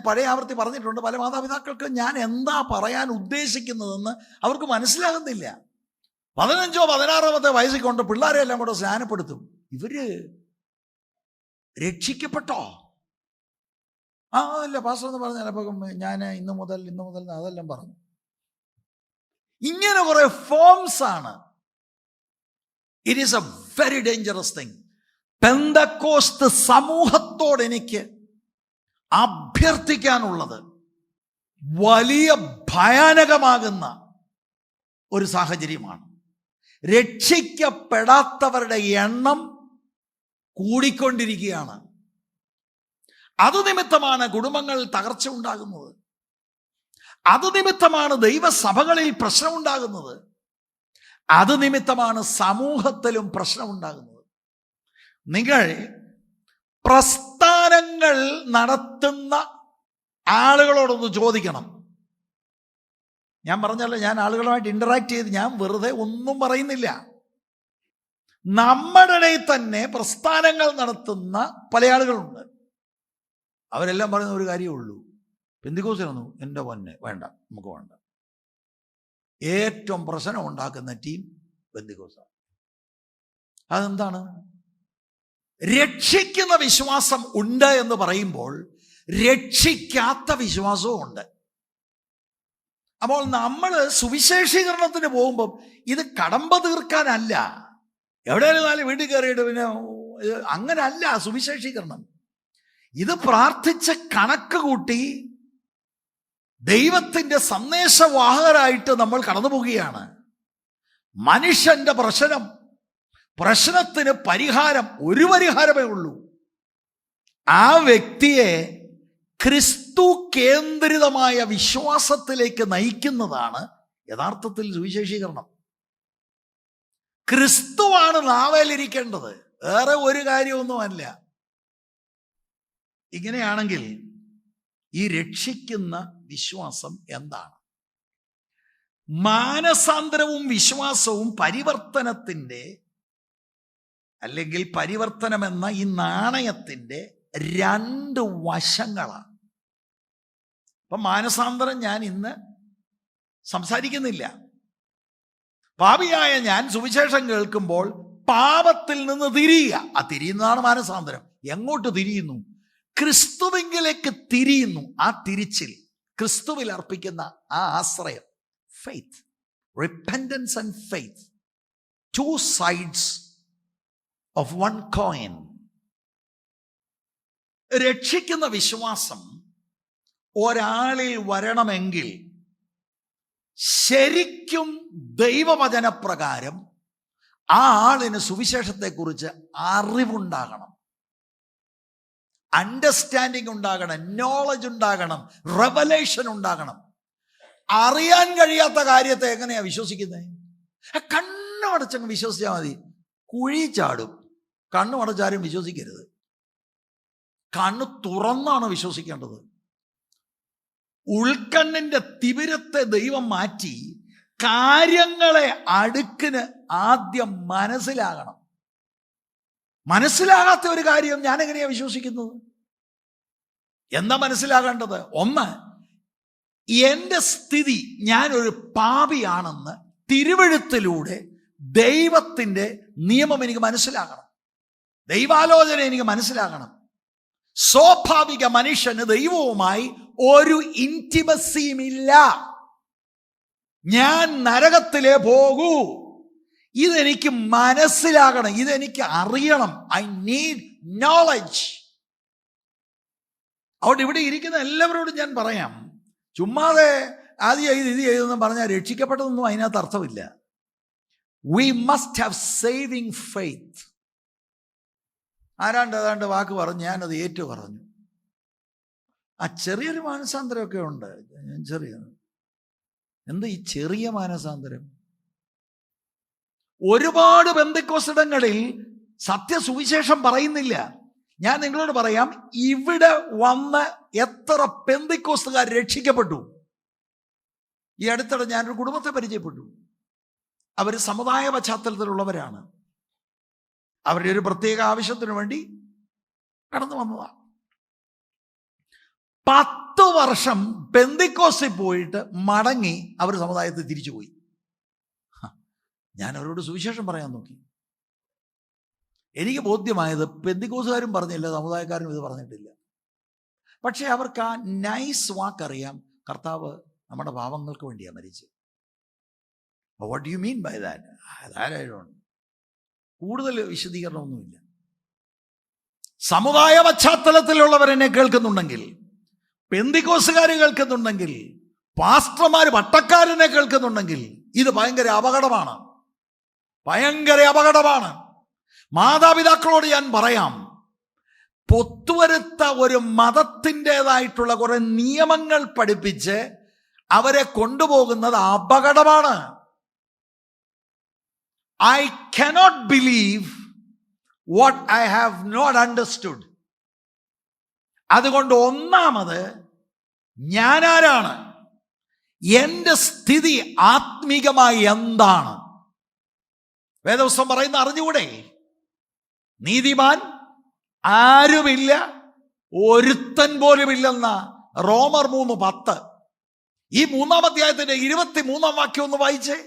പഴയ ആവർത്തി പറഞ്ഞിട്ടുണ്ട്, പല മാതാപിതാക്കൾക്ക് ഞാൻ എന്താ പറയാൻ ഉദ്ദേശിക്കുന്നതെന്ന് അവർക്ക് മനസ്സിലാകുന്നില്ല. 15 16 വയസ്സിൽ കൊണ്ട് പിള്ളേരെ എല്ലാം കൂടെ സ്നാനപ്പെടുത്തും. ഇവര് രക്ഷിക്കപ്പെട്ടോ? അല്ല പാസ്റ്റർ എന്ന് പറഞ്ഞാൽ അപ്പം ഞാൻ ഇന്ന് മുതൽ അതെല്ലാം പറഞ്ഞു. ഇങ്ങനെ കുറെ ഫോംസ് ആണ്. It is a very dangerous thing. Pentecost സമൂഹത്തോട് എനിക്ക് അഭ്യർത്ഥിക്കാനുള്ളത് വലിയ ഭയാനകമാകുന്ന ഒരു സാഹചര്യമാണ്. രക്ഷിക്കപ്പെടാത്തവരുടെ എണ്ണം കൂടിക്കൊണ്ടിരിക്കുകയാണ്. അതുനിമിത്തമാണ് കുടുംബങ്ങൾ തകർച്ച ഉണ്ടാകുന്നത്. അതുനിമിത്തമാണ് ദൈവസഭകളിൽ പ്രശ്നമുണ്ടാകുന്നത്. അതുനിമിത്തമാണ് സമൂഹത്തിലും പ്രശ്നമുണ്ടാകുന്നത്. നിങ്ങൾ പ്രസ്ഥാനങ്ങൾ നടത്തുന്ന ആളുകളോടൊന്ന് ചോദിക്കണം. ഞാൻ പറഞ്ഞല്ലോ, ഞാൻ ആളുകളുമായിട്ട് ഇന്ററാക്ട് ചെയ്ത് ഞാൻ വെറുതെ ഒന്നും പറയുന്നില്ല. നമ്മുടെ ഇടയിൽ തന്നെ പ്രസ്ഥാനങ്ങൾ നടത്തുന്ന പല ആളുകളുണ്ട്. അവരെല്ലാം പറയുന്ന ഒരു കാര്യമേ ഉള്ളൂ, പെന്തിക്കോസിനൊന്നും എൻ്റെ പൊന്നെ വേണ്ട, നമുക്ക് വേണ്ട. ഏറ്റവും പ്രശ്നം ഉണ്ടാക്കുന്ന ടീം പെന്തിക്കോസാണ്. അതെന്താണ്? രക്ഷിക്കുന്ന വിശ്വാസം ഉണ്ട് എന്ന് പറയുമ്പോൾ രക്ഷിക്കാത്ത വിശ്വാസവും ഉണ്ട്. അപ്പോൾ നമ്മൾ സുവിശേഷീകരണത്തിന് പോകുമ്പം ഇത് കടമ്പ തീർക്കാനല്ല, എവിടെയാലും വീട്ടിൽ കയറിയിട്ട് പിന്നെ അങ്ങനല്ല സുവിശേഷീകരണം. ഇത് പ്രാർത്ഥിച്ച് കണക്ക് കൂട്ടി ദൈവത്തിൻ്റെ സന്ദേശവാഹകരായിട്ട് നമ്മൾ കടന്നു പോവുകയാണ്. മനുഷ്യന്റെ പ്രശ്നത്തിന് ഒരു പരിഹാരമേ ഉള്ളൂ. ആ വ്യക്തിയെ ക്രിസ്തു കേന്ദ്രിതമായ വിശ്വാസത്തിലേക്ക് നയിക്കുന്നതാണ് യഥാർത്ഥത്തിൽ സുവിശേഷീകരണം. ക്രിസ്തുവാണ് നാവേലിരിക്കേണ്ടത്, വേറെ ഒരു കാര്യമൊന്നുമല്ല. ഇങ്ങനെയാണെങ്കിൽ ഈ രക്ഷിക്കുന്ന വിശ്വാസം എന്താണ്? മാനസാന്തരവും വിശ്വാസവും പരിവർത്തനത്തിൻ്റെ അല്ലെങ്കിൽ പരിവർത്തനമെന്ന ഈ നാണയത്തിൻ്റെ 2 വശങ്ങളാണ്. അപ്പം മാനസാന്തരം ഞാൻ ഇന്ന് സംസാരിക്കുന്നില്ല. പാപിയായ ഞാൻ സുവിശേഷം കേൾക്കുമ്പോൾ പാപത്തിൽ നിന്ന് തിരിയുക, ആ തിരിയുന്നതാണ് മാനസാന്തരം. എങ്ങോട്ട് തിരിയുന്നു? ക്രിസ്തുവിങ്കിലേക്ക് തിരിയുന്നു. ആ തിരിച്ചിൽ, ക്രിസ്തുവിൽ അർപ്പിക്കുന്ന ആ ആശ്രയം, faith, repentance and faith, 2 sides of 1 coin. രക്ഷിക്കുന്ന വിശ്വാസം ഒരാളിൽ വരണമെങ്കിൽ ശരിക്കും ദൈവവചനപ്രകാരം ആ ആളിന് സുവിശേഷത്തെക്കുറിച്ച് അറിവുണ്ടാകണം, അണ്ടർസ്റ്റാൻഡിങ് ഉണ്ടാകണം, നോളജ് ഉണ്ടാകണം, റെവലേഷൻ ഉണ്ടാകണം. അറിയാൻ കഴിയാത്ത കാര്യത്തെ എങ്ങനെയാ വിശ്വസിക്കുന്നത്? കണ്ണുമടച്ചങ്ങ് വിശ്വസിച്ചാൽ മതി. കുഴി ചാടും. കണ്ണുമടച്ചാരും വിശ്വസിക്കരുത്. കണ്ണ് തുറന്നാണ് വിശ്വസിക്കേണ്ടത്. ഉൾക്കണ്ണിന്റെ തിമിരത്തെ ദൈവം മാറ്റി കാര്യങ്ങളെ അടുക്കിന് ആദ്യം മനസ്സിലാകണം. മനസ്സിലാകാത്ത ഒരു കാര്യം ഞാൻ എങ്ങനെയാ വിശ്വസിക്കുന്നത്? എന്താ മനസ്സിലാകേണ്ടത്? ഒന്ന്, എൻ്റെ സ്ഥിതി, ഞാനൊരു പാപിയാണെന്ന് തിരുവെഴുത്തിലൂടെ ദൈവത്തിൻ്റെ നിയമം എനിക്ക് മനസ്സിലാകണം. ദൈവാലോചന എനിക്ക് മനസ്സിലാകണം. സ്വാഭാവിക മനുഷ്യന് ദൈവവുമായി ഒരു ഇന്റിമസിയുമില്ല. ഞാൻ നരകത്തിലേ പോകൂ. ഇതെനിക്ക് മനസ്സിലാകണം, ഇതെനിക്ക് അറിയണം. I need knowledge. അതുകൊണ്ട് ഇവിടെ ഇരിക്കുന്ന എല്ലാവരോടും ഞാൻ പറയാം, ചുമ്മാതെ അത് ചെയ്ത് ഇത് ചെയ്തെന്ന് പറഞ്ഞാൽ രക്ഷിക്കപ്പെട്ടതൊന്നും അതിനകത്ത് അർത്ഥമില്ല. We must have saving faith. ഏതാണ്ട് വാക്ക് പറഞ്ഞു, ഞാനത് ഏറ്റു പറഞ്ഞു. ചെറിയൊരു മാനസാന്തരമൊക്കെ ഉണ്ട്. എന്ത് ഈ ചെറിയ മാനസാന്തരം? ഒരുപാട് പെന്തക്കോസ്തിടങ്ങളിൽ സത്യസുവിശേഷം പറയുന്നില്ല. ഞാൻ നിങ്ങളോട് പറയാം, ഇവിടെ വന്ന് എത്ര പെന്തക്കോസ്തുകാർ രക്ഷിക്കപ്പെട്ടു. ഈ അടുത്തിടെ ഞാനൊരു കുടുംബത്തെ പരിചയപ്പെട്ടു. അവർ സമുദായ പശ്ചാത്തലത്തിലുള്ളവരാണ്. അവരുടെ ഒരു പ്രത്യേക ആവശ്യത്തിന് വേണ്ടി കടന്നു വന്നതാണ്. 10 വർഷം പെന്തക്കോസ്തിൽ പോയിട്ട് മടങ്ങി അവർ സമുദായത്തിൽ തിരിച്ചുപോയി. ഞാൻ അവരോട് സുവിശേഷം പറയാൻ നോക്കി. എനിക്ക് ബോധ്യമായത് പെന്തക്കോസ്തുകാരും പറഞ്ഞില്ല, സമുദായക്കാരും ഇത് പറഞ്ഞിട്ടില്ല. പക്ഷേ അവർക്ക് ആ നൈസ് വാക്കറിയാം, കർത്താവ് നമ്മുടെ പാവങ്ങൾക്ക് വേണ്ടിയാണ് മരിച്ചത്. What do you mean by that? അതാരായിരുന്നു? കൂടുതൽ വിശദീകരണമൊന്നുമില്ല. സമുദായ പശ്ചാത്തലത്തിലുള്ളവർ എന്നെ കേൾക്കുന്നുണ്ടെങ്കിൽ, പെന്തക്കോസ്തുകാർ കേൾക്കുന്നുണ്ടെങ്കിൽ, പാസ്റ്റർമാർ പട്ടക്കാരനെ കേൾക്കുന്നുണ്ടെങ്കിൽ, ഇത് ഭയങ്കര അപകടമാണ്. ഭയങ്കര അപകടമാണ്. മാതാപിതാക്കളോട് ഞാൻ പറയാം, പൊത്തുവരുത്ത ഒരു മതത്തിൻ്റെതായിട്ടുള്ള കുറെ നിയമങ്ങൾ പഠിപ്പിച്ച് അവരെ കൊണ്ടുപോകുന്നത് അപകടമാണ്. I cannot believe what I have not understood. അതുകൊണ്ട് ഒന്നാമത്, ഞാനാരാണ്? എൻ്റെ സ്ഥിതി ആത്മീകമായി എന്താണ്? വേദപുസ്തകം പറയുന്ന അറിഞ്ഞുകൂടെ? നീതിമാൻ ആരുമില്ല, ഒരുത്തൻ പോലുമില്ലെന്ന റോമർ 3:10. ഈ 3-ാം അധ്യായത്തിന്റെ 23-ാം വാക്യം ഒന്ന് വായിച്ചേ.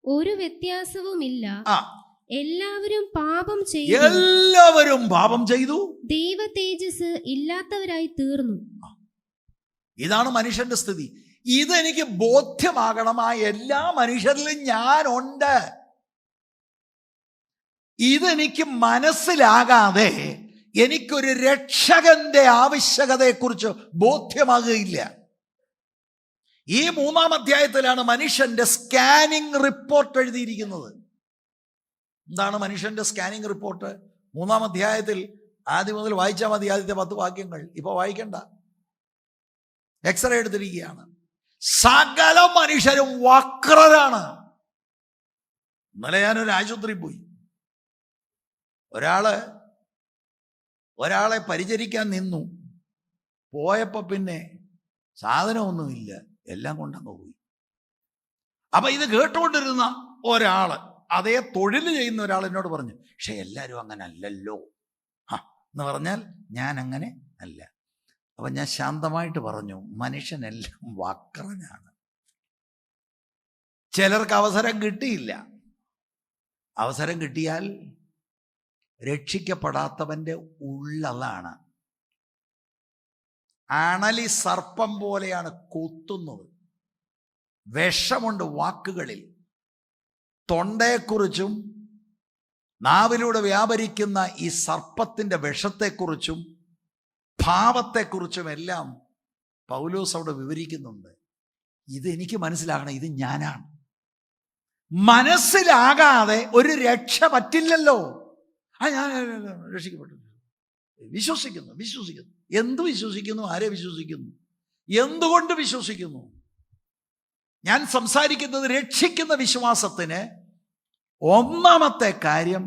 ഒരു വ്യത്യാസവുമില്ല, എല്ലാവരും പാപം ചെയ്തു ദൈവ തേജസ് ഇല്ലാത്തവരായി തീർന്നു. ഇതാണ് മനുഷ്യന്റെ സ്ഥിതി. ഇതെനിക്ക് ബോധ്യമാകണം. ആ എല്ലാ മനുഷ്യരിലും ഞാനുണ്ട്. ഇതെനിക്ക് മനസ്സിലാകാതെ എനിക്കൊരു രക്ഷകന്റെ ആവശ്യകതയെക്കുറിച്ച് ബോധ്യമാകുകയില്ല. ഈ 3-ാം അധ്യായത്തിലാണ് മനുഷ്യന്റെ സ്കാനിങ് റിപ്പോർട്ട് എഴുതിയിരിക്കുന്നത്. എന്താണ് മനുഷ്യന്റെ സ്കാനിങ് റിപ്പോർട്ട്? 3-ാം അധ്യായത്തിൽ ആദ്യം മുതൽ വായിച്ചാൽ മതി. ആദ്യത്തെ 10 വാക്യങ്ങൾ ഇപ്പോൾ വായിക്കണ്ട. എക്സ്റേ എടുത്തിരിക്കുകയാണ്. സകല മനുഷ്യരും വക്രരാണ്. ഇന്നലെ ഞാനൊരു ആശുപത്രിയിൽ പോയി. ഒരാളെ പരിചരിക്കാൻ നിന്നു. പോയപ്പോൾ പിന്നെ സാധനമൊന്നുമില്ല, എല്ലാം കൊണ്ടങ്ങ് പോയി. അപ്പൊ ഇത് കേട്ടുകൊണ്ടിരുന്ന ഒരാള്, അതേ തൊഴിൽ ചെയ്യുന്ന ഒരാൾ എന്നോട് പറഞ്ഞു, പക്ഷെ എല്ലാവരും അങ്ങനെ അല്ലല്ലോ എന്ന് പറഞ്ഞാൽ ഞാൻ അങ്ങനെ അല്ല. അപ്പൊ ഞാൻ ശാന്തമായിട്ട് പറഞ്ഞു, മനുഷ്യനെല്ലാം വക്രനാണ്. ചിലർക്ക് അവസരം കിട്ടിയില്ല. അവസരം കിട്ടിയാൽ രക്ഷിക്കപ്പെടാത്തവന്റെ ഉള്ളതാണ്. അണലി സർപ്പം പോലെയാണ് കൊത്തുന്നത്. വിഷമുണ്ട് വാക്കുകളിൽ. തൊണ്ടയെക്കുറിച്ചും നാവിലൂടെ വ്യാപരിക്കുന്ന ഈ സർപ്പത്തിൻ്റെ വിഷത്തെക്കുറിച്ചും ഭാവത്തെക്കുറിച്ചും എല്ലാം പൗലോസ് അവിടെ വിവരിക്കുന്നുണ്ട്. ഇതെനിക്ക് മനസ്സിലാകണം, ഇത് ഞാനാണ്. മനസ്സിലാകാതെ ഒരു രക്ഷ പറ്റില്ലല്ലോ. ഞാൻ രക്ഷിക്കപ്പെട്ടു, വിശ്വസിക്കുന്നു. എന്ത് വിശ്വസിക്കുന്നു? ആരെ വിശ്വസിക്കുന്നു? എന്തുകൊണ്ട് വിശ്വസിക്കുന്നു? ഞാൻ സംസാരിക്കുന്നത് രക്ഷിക്കുന്ന വിശ്വാസത്തിന് ഒന്നാമത്തെ കാര്യം,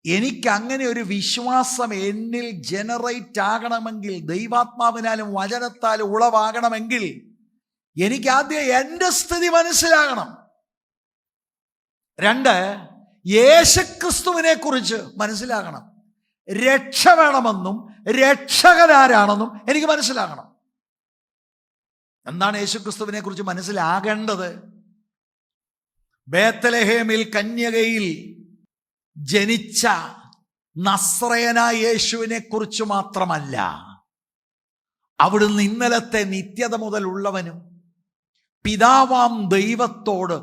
എനിക്ക് അങ്ങനെ ഒരു വിശ്വാസം എന്നിൽ ജനറേറ്റ് ആകണമെങ്കിൽ, ദൈവാത്മാവിനാലും വചനത്താലും ഉളവാകണമെങ്കിൽ, എനിക്ക് ആദ്യം എൻ്റെ സ്ഥിതി മനസ്സിലാകണം. 2, യേശുക്രിസ്തുവിനെ കുറിച്ച് മനസ്സിലാകണം. രക്ഷ വേണമെന്നും രക്ഷകനാരാണെന്നും എനിക്ക് മനസ്സിലാകണം. എന്താണ് യേശുക്രിസ്തുവിനെ കുറിച്ച് മനസ്സിലാകേണ്ടത്? ബേത്ലഹേമിൽ കന്യകയിൽ ജനിച്ച നസ്രയനായ യേശുവിനെ കുറിച്ച് മാത്രമല്ല, അവിടുന്ന് ഇന്നലത്തെ നിത്യത മുതൽ ഉള്ളവനും പിതാവാം ദൈവത്തോട്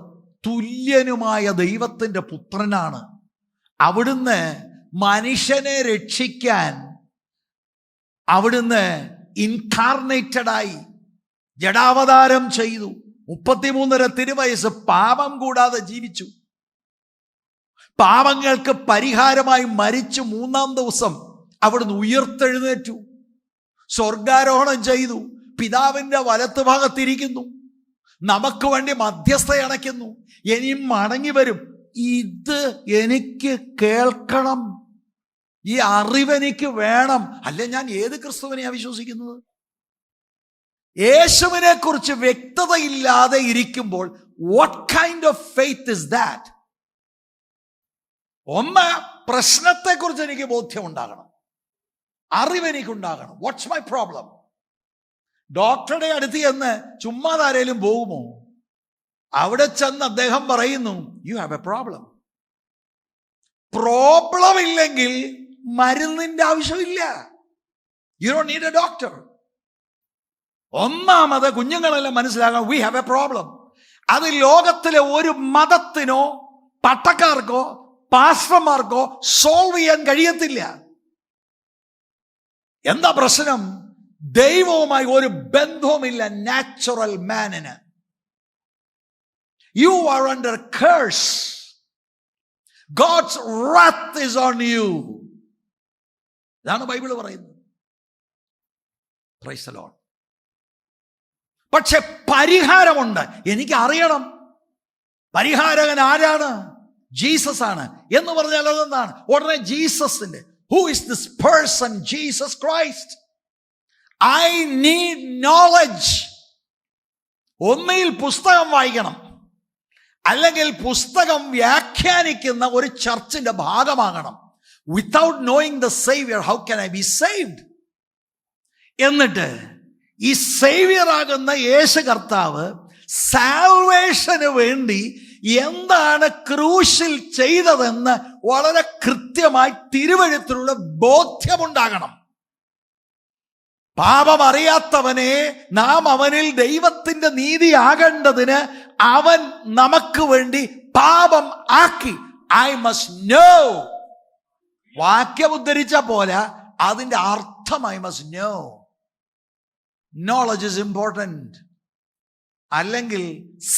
തുല്യനുമായ ദൈവത്തിൻ്റെ പുത്രനാണ്. അവിടുന്ന് മനുഷ്യനെ രക്ഷിക്കാൻ അവിടുന്ന് ഇൻകാർണേറ്റഡായി ജഡാവതാരം ചെയ്തു. 33 തിരുവയസ്സ് പാപം കൂടാതെ ജീവിച്ചു. പാപങ്ങൾക്ക് പരിഹാരമായി മരിച്ചു 3-ാം ദിവസം അവിടുന്ന് ഉയർത്തെഴുന്നേറ്റു, സ്വർഗാരോഹണം ചെയ്തു, പിതാവിൻ്റെ വലത്തുഭാഗത്തിരിക്കുന്നു, നമുക്ക് വേണ്ടി മധ്യസ്ഥ അണയ്ക്കുന്നു, ഇനിയും മടങ്ങി വരും. ഇത് എനിക്ക് കേൾക്കണം, ഈ അറിവെനിക്ക് വേണം. അല്ലെ ഞാൻ ഏത് ക്രിസ്തുവിനെയാണ് വിശ്വസിക്കുന്നത്? യേശുവിനെ കുറിച്ച് വ്യക്തതയില്ലാതെ ഇരിക്കുമ്പോൾ what kind of faith is that? ഒന്ന്, പ്രശ്നത്തെക്കുറിച്ച് എനിക്ക് ബോധ്യമുണ്ടാകണം, അറിവെനിക്കുണ്ടാകണം. What's my problem? ഡോക്ടറുടെ അടുത്ത് ചെന്ന് ചുമ്മാതാരേലും പോകുമോ? അവിടെ ചെന്ന് അദ്ദേഹം പറയുന്നു, you have a problem. Problem ഇല്ലെങ്കിൽ മരുന്നിന്റെ ആവശ്യമില്ല. You don't need a doctor. ഒന്നാമത് കുഞ്ഞുങ്ങളെല്ലാം മനസ്സിലാകാം, വി ഹാവ് എ പ്രോബ്ലം. അത് ലോകത്തിലെ ഒരു മതത്തിനോ പട്ടക്കാർക്കോ പാസ്റ്റർമാർക്കോ സോൾവ് ചെയ്യാൻ കഴിയത്തില്ല. എന്താ പ്രശ്നം? ദൈവവുമായി ഒരു ബന്ധവുമില്ല നാച്ചുറൽ മാനിന്. You are under curse. God's wrath is on you. ഇതാണ് ബൈബിൾ പറയുന്നത്. Praise the Lord. പക്ഷെ പരിഹാരമുണ്ട്. എനിക്ക് അറിയണം പരിഹാരകൻ ആരാണ്. ജീസസ് ആണ് എന്ന് പറഞ്ഞാൽ അതെന്താണ്? ഉടനെ ജീസസിന്റെ, who is this person Jesus Christ? I need knowledge. ഒന്നിൽ പുസ്തകം വായിക്കണം, അല്ലെങ്കിൽ പുസ്തകം വ്യാഖ്യാനിക്കുന്ന ഒരു ചർച്ചിന്റെ ഭാഗമാകണം. Without knowing the saviour how can I be saved? എന്നിട്ട് ഈ സേവിയർ ആകുന്ന യേശു കർത്താവ് സാൽവേഷന് വേണ്ടി എന്താണ് ക്രൂശിൽ ചെയ്തതെന്ന് വളരെ കൃത്യമായി തിരുവെഴുത്തിലുള്ള ബോധ്യമുണ്ടാകണം. പാപം അറിയാത്തവനെ നാം അവനിൽ ദൈവത്തിന്റെ നീതി ആകേണ്ടതിന് അവൻ നമുക്ക് വേണ്ടി പാപം ആക്കി. I must know. വാക്യം ഉദ്ധരിച്ച പോലെ അതിന്റെ അർത്ഥം I must know. Knowledge is important. അല്ലെങ്കിൽ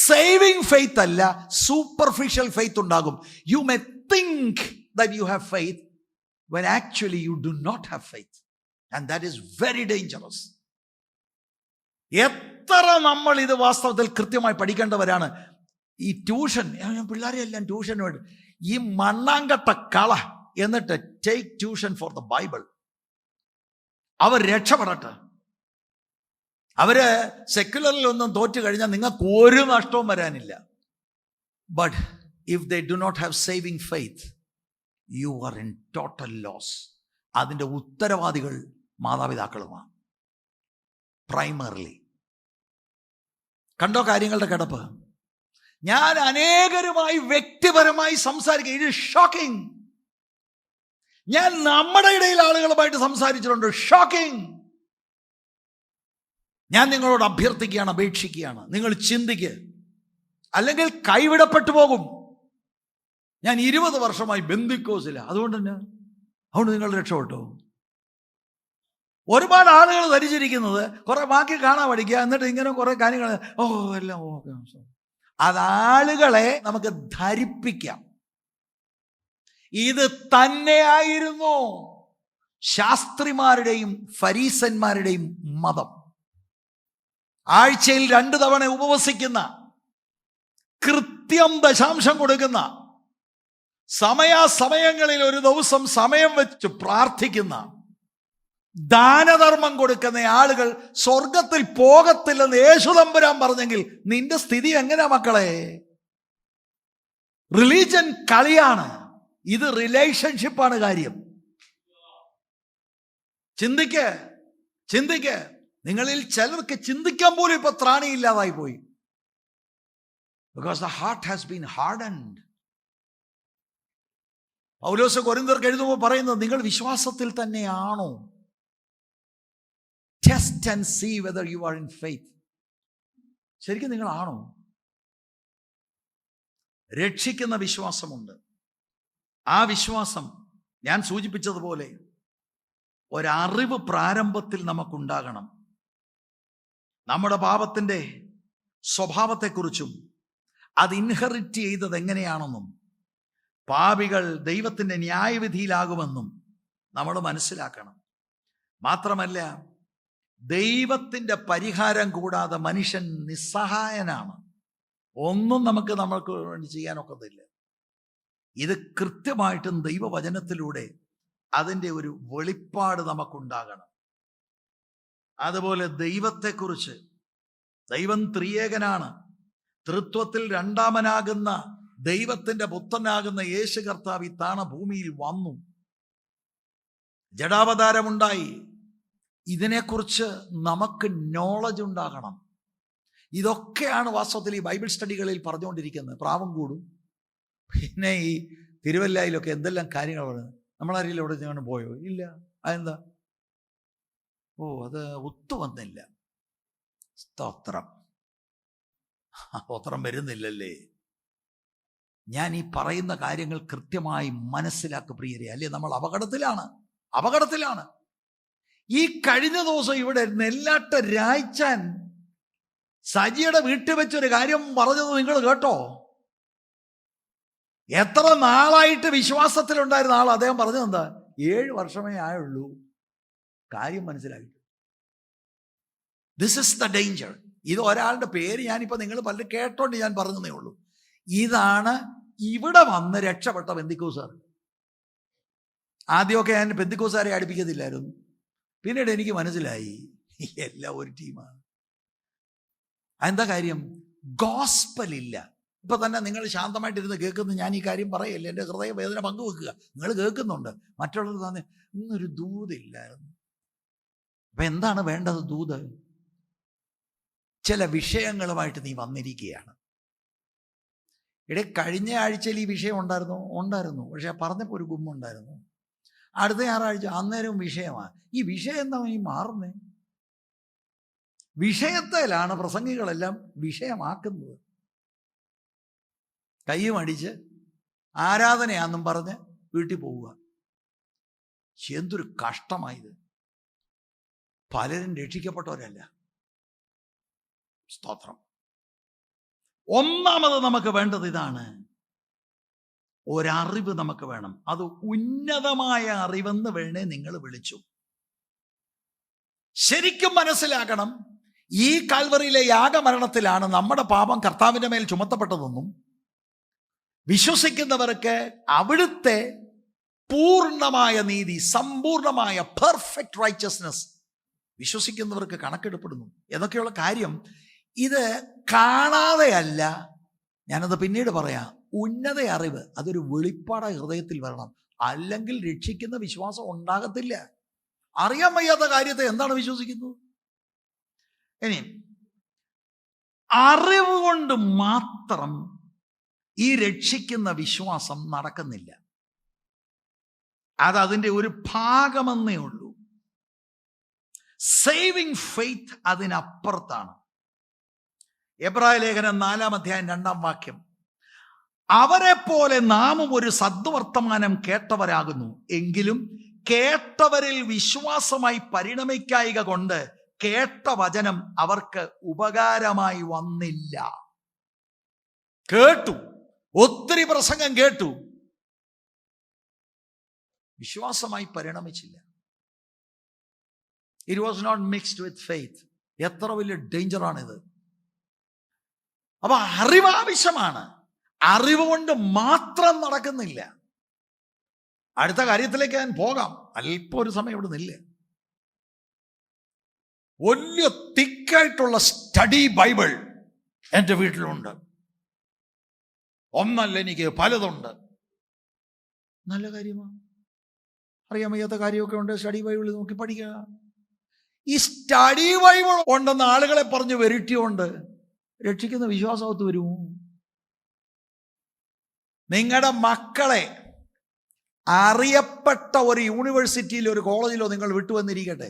സേവിങ് ഫെയ്ത്ത് അല്ല, സൂപ്പർഫിഷ്യൽ ഫെയ്ത്ത് ഉണ്ടാകും. You may think that you have faith when actually you do not have faith, and that is very dangerous. എത്ര നമ്മൾ ഇത് വാസ്തവത്തിൽ കൃത്യമായി പഠിക്കേണ്ടവരാണ്. ഈ ട്യൂഷൻ, പിള്ളേരെ എല്ലാം ട്യൂഷൻ വേണ്ടി, ഈ മണ്ണാങ്കട്ട കള എന്നിട്ട് take tuition for the Bible. അവർ രക്ഷപ്പെടട്ടെ. അവര് സെക്യുലറിലൊന്നും തോറ്റു കഴിഞ്ഞാൽ നിങ്ങൾക്ക് ഒരു നഷ്ടവും വരാനില്ല. But if they do not have saving faith, you are in total loss. അതിൻ്റെ ഉത്തരവാദികൾ മാതാപിതാക്കളുമാണ് പ്രൈമറിലി. കണ്ടോ കാര്യങ്ങളുടെ കിടപ്പ്? ഞാൻ അനേകരുമായി വ്യക്തിപരമായി സംസാരിക്കുക. ഇത് ഷോക്കിംഗ്. ഞാൻ നമ്മുടെ ഇടയിൽ ആളുകളുമായിട്ട് സംസാരിച്ചിട്ടുണ്ട്. ഷോക്കിംഗ്. ഞാൻ നിങ്ങളോട് അഭ്യർത്ഥിക്കുകയാണ്, അപേക്ഷിക്കുകയാണ്, നിങ്ങൾ ചിന്തിക്കുക, അല്ലെങ്കിൽ കൈവിടപ്പെട്ടു പോകും. ഞാൻ 20 വർഷമായി ബന്ധുക്കോസില്ല, അതുകൊണ്ട് നിങ്ങൾ രക്ഷപ്പെട്ടു. ഒരുപാട് ആളുകൾ ധരിച്ചിരിക്കുന്നത് കുറെ വാക്യം കാണാൻ പഠിക്കുക, എന്നിട്ട് ഇങ്ങനെ കുറെ കാര്യങ്ങൾ എല്ലാം ഓക്കെ. അതാളുകളെ നമുക്ക് ധരിപ്പിക്കാം. ഇത് തന്നെയായിരുന്നു ശാസ്ത്രിമാരുടെയും ഫരീസന്മാരുടെയും മതം. ആഴ്ചയിൽ 2 തവണ ഉപവസിക്കുന്ന, കൃത്യം ദശാംശം കൊടുക്കുന്ന, സമയാസമയങ്ങളിൽ ഒരു ദിവസം സമയം വെച്ച് പ്രാർത്ഥിക്കുന്ന, ദാനധർമ്മം കൊടുക്കുന്ന ആളുകൾ സ്വർഗത്തിൽ പോകത്തില്ലെന്ന് യേശുതമ്പുരാൻ പറഞ്ഞെങ്കിൽ നിന്റെ സ്ഥിതി എങ്ങനെയാ മക്കളെ? റിലീജൻ കളിയാണ്, ഇത് റിലേഷൻഷിപ്പാണ് കാര്യം. ചിന്തിക്ക്. നിങ്ങളിൽ ചിലർക്ക് ചിന്തിക്കാൻ പോലും ഇപ്പൊ ത്രാണിയില്ലാതായി പോയി. Because the heart has been hardened. പൗലോസ് കൊരിന്ത്യർക്ക് എഴുതുമ്പോൾ പറയുന്നത്, നിങ്ങൾ വിശ്വാസത്തിൽ തന്നെയാണോ? Test and see whether you are in faith. ശരിക്കും നിങ്ങളാണോ? രക്ഷിക്കുന്ന വിശ്വാസമുണ്ട്. ആ വിശ്വാസം ഞാൻ സൂചിപ്പിച്ചതുപോലെ ഒരറിവ് പ്രാരംഭത്തിൽ നമുക്കുണ്ടാകണം. നമ്മുടെ പാപത്തിൻ്റെ സ്വഭാവത്തെക്കുറിച്ചും അത് ഇൻഹെറിറ്റ് ചെയ്തത് എങ്ങനെയാണെന്നും പാപികൾ ദൈവത്തിൻ്റെ ന്യായവിധിയിലാകുമെന്നും നമ്മൾ മനസ്സിലാക്കണം. മാത്രമല്ല, ദൈവത്തിൻ്റെ പരിഹാരം കൂടാതെ മനുഷ്യൻ നിസ്സഹായനാണ്. ഒന്നും നമ്മൾക്ക് വേണ്ടി ചെയ്യാനൊക്കത്തില്ല. ഇത് കൃത്യമായിട്ടും ദൈവവചനത്തിലൂടെ അതിൻ്റെ ഒരു വെളിപ്പാട് നമുക്കുണ്ടാകണം. അതുപോലെ ദൈവത്തെക്കുറിച്ച്, ദൈവം ത്രിയേകനാണ്. തൃത്വത്തിൽ രണ്ടാമനാകുന്ന ദൈവത്തിൻ്റെ പുത്രനാകുന്ന യേശു കർത്താവ് ഈ താണ ഭൂമിയിൽ വന്നു, ജഡാവതാരമുണ്ടായി. ഇതിനെക്കുറിച്ച് നമുക്ക് നോളജ് ഉണ്ടാകണം. ഇതൊക്കെയാണ് വാസ്തവത്തിൽ ഈ ബൈബിൾ സ്റ്റഡികളിൽ പറഞ്ഞുകൊണ്ടിരിക്കുന്നത്. പ്രാവം കൂടും, പിന്നെ ഈ തിരുവല്ലയിലൊക്കെ എന്തെല്ലാം കാര്യങ്ങൾ പറയുന്നത്. നമ്മളറിയില്ല ഇവിടെ ഞാൻ പോയോ? ഇല്ല. അതെന്താ? അത് ഒത്തുവന്നില്ല. സ്തോത്രം വരുന്നില്ലല്ലേ? ഞാൻ ഈ പറയുന്ന കാര്യങ്ങൾ കൃത്യമായി മനസ്സിലാക്കുക പ്രിയരെ, അല്ലേ? നമ്മൾ അപകടത്തിലാണ്. ഈ കഴിഞ്ഞ ദിവസം ഇവിടെ നെല്ലാട്ട രായ്ച്ചാൻ സജിയുടെ വീട്ടിൽ വെച്ചൊരു കാര്യം പറഞ്ഞത് നിങ്ങൾ കേട്ടോ? എത്ര നാളായിട്ട് വിശ്വാസത്തിലുണ്ടായിരുന്ന ആൾ, അദ്ദേഹം പറഞ്ഞത് എന്താ? 7 വർഷമേ ആയുള്ളൂ കാര്യം മനസ്സിലാക്കി. This is the danger. ഇത് ഒരാളുടെ പേര് ഞാനിപ്പോൾ നിങ്ങൾ പലരും കേട്ടോണ്ട് ഞാൻ പറഞ്ഞതേ ഉള്ളൂ. ഇതാണ് ഇവിടെ വന്ന് രക്ഷപ്പെട്ട പെന്തിക്കോസുകാർ. ആദ്യമൊക്കെ ഞാൻ പെന്തിക്കോസുകാരെ അടുപ്പിക്കത്തില്ലായിരുന്നു. പിന്നീട് എനിക്ക് മനസ്സിലായി എല്ലാം ഒരു ടീമാണ്. എന്താ കാര്യം? ഗോസ്പലില്ല. ഇപ്പൊ തന്നെ നിങ്ങൾ ശാന്തമായിട്ടിരുന്ന് കേൾക്കുന്നു. ഞാൻ ഈ കാര്യം പറയല്ലേ, എൻ്റെ ഹൃദയവേദന പങ്കുവെക്കുക. നിങ്ങൾ കേൾക്കുന്നുണ്ട്. മറ്റുള്ളവർ തന്നെ ഇന്നൊരു ദൂതില്ലായിരുന്നു. അപ്പൊ എന്താണ് വേണ്ടത്? ദൂത്. ചില വിഷയങ്ങളുമായിട്ട് നീ വന്നിരിക്കുകയാണ്. കഴിഞ്ഞ ആഴ്ചയിൽ ഈ വിഷയം ഉണ്ടായിരുന്നു. പക്ഷെ പറഞ്ഞപ്പോൾ ഒരു ഗുമ്മുണ്ടായിരുന്നു. അടുത്ത ഞായറാഴ്ച അന്നേരവും വിഷയമാണ്. ഈ വിഷയം എന്താ ഈ മാറുന്നേ? വിഷയത്തിലാണ് പ്രസംഗികളെല്ലാം വിഷയമാക്കുന്നത്. കയ്യും അടിച്ച് ആരാധനയാണെന്നും പറഞ്ഞ് വീട്ടിൽ പോവുക. എന്തൊരു കഷ്ടമായത്! പലരും രക്ഷിക്കപ്പെട്ടവരല്ല. സ്തോത്രം. ഒന്നാമത് നമുക്ക് വേണ്ടത് ഇതാണ്. ഒരറിവ് നമുക്ക് വേണം. അത് ഉന്നതമായ അറിവെന്ന് വേണേ നിങ്ങൾ വിളിച്ചു. ശരിക്കും മനസ്സിലാക്കണം, ഈ കാൽവറിയിലെ യാഗമരണത്തിലാണ് നമ്മുടെ പാപം കർത്താവിൻ്റെ മേൽ ചുമത്തപ്പെട്ടതെന്നും വിശ്വസിക്കുന്നവർക്ക് അവിടുത്തെ പൂർണ്ണമായ നീതി, സമ്പൂർണമായ പെർഫെക്റ്റ് റൈച്ചസ്നെസ് വിശ്വസിക്കുന്നവർക്ക് കണക്കെടുപ്പെടുന്നു എന്നൊക്കെയുള്ള കാര്യം. ഇത് കാണാതെയല്ല, ഞാനത് പിന്നീട് പറയാം. ഉന്നത അറിവ്, അതൊരു വെളിപ്പാട ഹൃദയത്തിൽ വരണം. അല്ലെങ്കിൽ രക്ഷിക്കുന്ന വിശ്വാസം ഉണ്ടാകത്തില്ല. അറിയാൻ വയ്യാത്ത കാര്യത്തെ എന്താണ് വിശ്വസിക്കുന്നത്? ഇനി അറിവ് കൊണ്ട് മാത്രം ഈ രക്ഷിക്കുന്ന വിശ്വാസം നടക്കുന്നില്ല. അതിൻ്റെ ഒരു ഭാഗമെന്നേ ഉള്ളൂ. സേവിങ് ഫെയ്ത്ത് അതിനപ്പുറത്താണ്. എബ്രായ ലേഖനം 4-ാം അധ്യായം 2-ാം വാക്യം, അവരെ പോലെ നാമും ഒരു സദ്വർത്തമാനം കേട്ടവരാകുന്നു, എങ്കിലും കേട്ടവരിൽ വിശ്വാസമായി പരിണമിക്കായിക കൊണ്ട് കേട്ട വചനം അവർക്ക് ഉപകാരമായി വന്നില്ല. കേട്ടു, ഒത്തിരി പ്രസംഗം കേട്ടു, വിശ്വാസമായി പരിണമിച്ചില്ല. It was not mixed with faith. എത്ര വലിയ ഡേഞ്ചറാണിത്! അപ്പൊ അറിവ് ആവശ്യമാണ്. അറിവ് കൊണ്ട് മാത്രം നടക്കുന്നില്ല. അടുത്ത കാര്യത്തിലേക്ക് ഞാൻ പോകാം. അല്പം ഒരു സമയം ഇവിടെ നില്ല. വലിയ തിക്കായിട്ടുള്ള സ്റ്റഡി ബൈബിൾ എൻ്റെ വീട്ടിലുണ്ട്. ഒന്നല്ല, എനിക്ക് പലതുണ്ട്. നല്ല കാര്യമാണ്. അറിയാൻ വയ്യാത്ത കാര്യമൊക്കെ ഉണ്ട്, സ്റ്റഡി ബൈബിൾ നോക്കി പഠിക്കുക. ഈ സ്റ്റഡി ബൈബിൾ ഉണ്ടെന്ന് ആളുകളെ പറഞ്ഞ് വെരിട്ടിയുണ്ട് രക്ഷിക്കുന്ന വിശ്വാസത്ത് വരുമോ? നിങ്ങളുടെ മക്കളെ അറിയപ്പെട്ട ഒരു യൂണിവേഴ്സിറ്റിയിലോ ഒരു കോളേജിലോ നിങ്ങൾ വിട്ടുവന്നിരിക്കട്ടെ.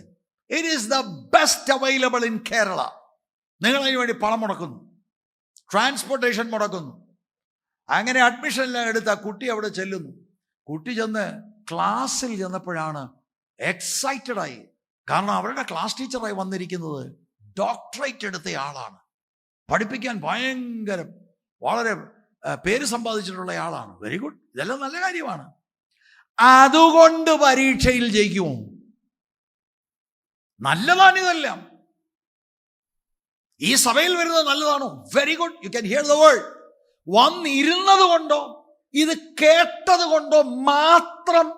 It is the best available in Kerala. നിങ്ങൾ അതിന് വേണ്ടി പണം മുടക്കുന്നു, ട്രാൻസ്പോർട്ടേഷൻ മുടക്കുന്നു. അങ്ങനെ അഡ്മിഷനെല്ലാം എടുത്ത് ആ കുട്ടി അവിടെ ചെല്ലുന്നു. കുട്ടി ചെന്ന് ക്ലാസ്സിൽ ചെന്നപ്പോഴാണ് എക്സൈറ്റഡ് ആയി. കാരണം അവരുടെ ക്ലാസ് ടീച്ചറായി വന്നിരിക്കുന്നത് ഡോക്ടറേറ്റ് എടുത്ത ആളാണ്. പഠിപ്പിക്കാൻ ഭയങ്കര വളരെ പേര് സമ്പാദിച്ചിട്ടുള്ള ആളാണ്. വെരി ഗുഡ്, ഇതെല്ലാം നല്ല കാര്യമാണ്. അതുകൊണ്ട് പരീക്ഷയിൽ ജയിക്കുമോ? നല്ലതാണ് ഇതെല്ലാം. ഈ സഭയിൽ വരുന്നത് നല്ലതാണോ? Very good, you can hear the word. വന്നിരുന്നത് കൊണ്ടോ ഇത് കേട്ടത് കൊണ്ടോ മാത്രം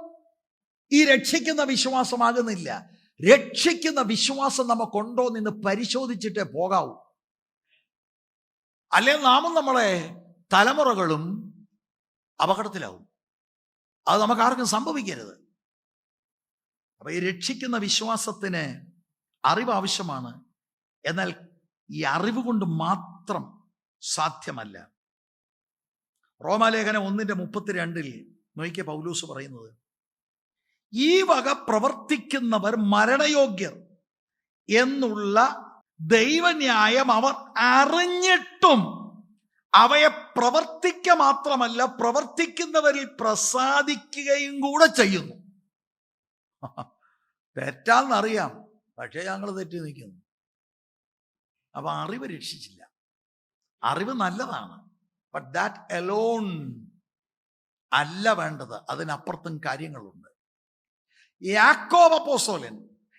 ഈ രക്ഷിക്കുന്ന വിശ്വാസമാകുന്നില്ല. രക്ഷിക്കുന്ന വിശ്വാസം നമുക്കുണ്ടോ എന്ന് പരിശോധിച്ചിട്ടേ പോകാവൂ. അല്ലെ നാമും നമ്മളെ തലമുറകളും അപകടത്തിലാവും. അത് നമുക്ക് ആർക്കും സംഭവിക്കരുത്. അപ്പൊ ഈ രക്ഷിക്കുന്ന വിശ്വാസത്തിന് അറിവ് ആവശ്യമാണ്. എന്നാൽ ഈ അറിവ് കൊണ്ട് മാത്രം സാധ്യമല്ല. റോമാലേഖനം 1:32 നോക്കിയ പൗലോസ് പറയുന്നത്, ഈ വക പ്രവർത്തിക്കുന്നവർ മരണയോഗ്യർ എന്നുള്ള ദൈവന്യായം അവർ അറിഞ്ഞിട്ടും അവയെ പ്രവർത്തിക്ക മാത്രമല്ല പ്രവർത്തിക്കുന്നവരിൽ പ്രസാദിക്കുകയും കൂടെ ചെയ്യുന്നു. തെറ്റാന്നറിയാം, പക്ഷേ ഞങ്ങൾ തെറ്റി നിൽക്കുന്നു. അപ്പൊ അറിവ് രക്ഷിച്ചില്ല. അറിവ് നല്ലതാണ്, ബട്ട് ദാറ്റ് അലോൺ അല്ല വേണ്ടത്. അതിനപ്പുറത്തും കാര്യങ്ങളുണ്ട്. യാക്കോബ് അപ്പോസ്തലൻ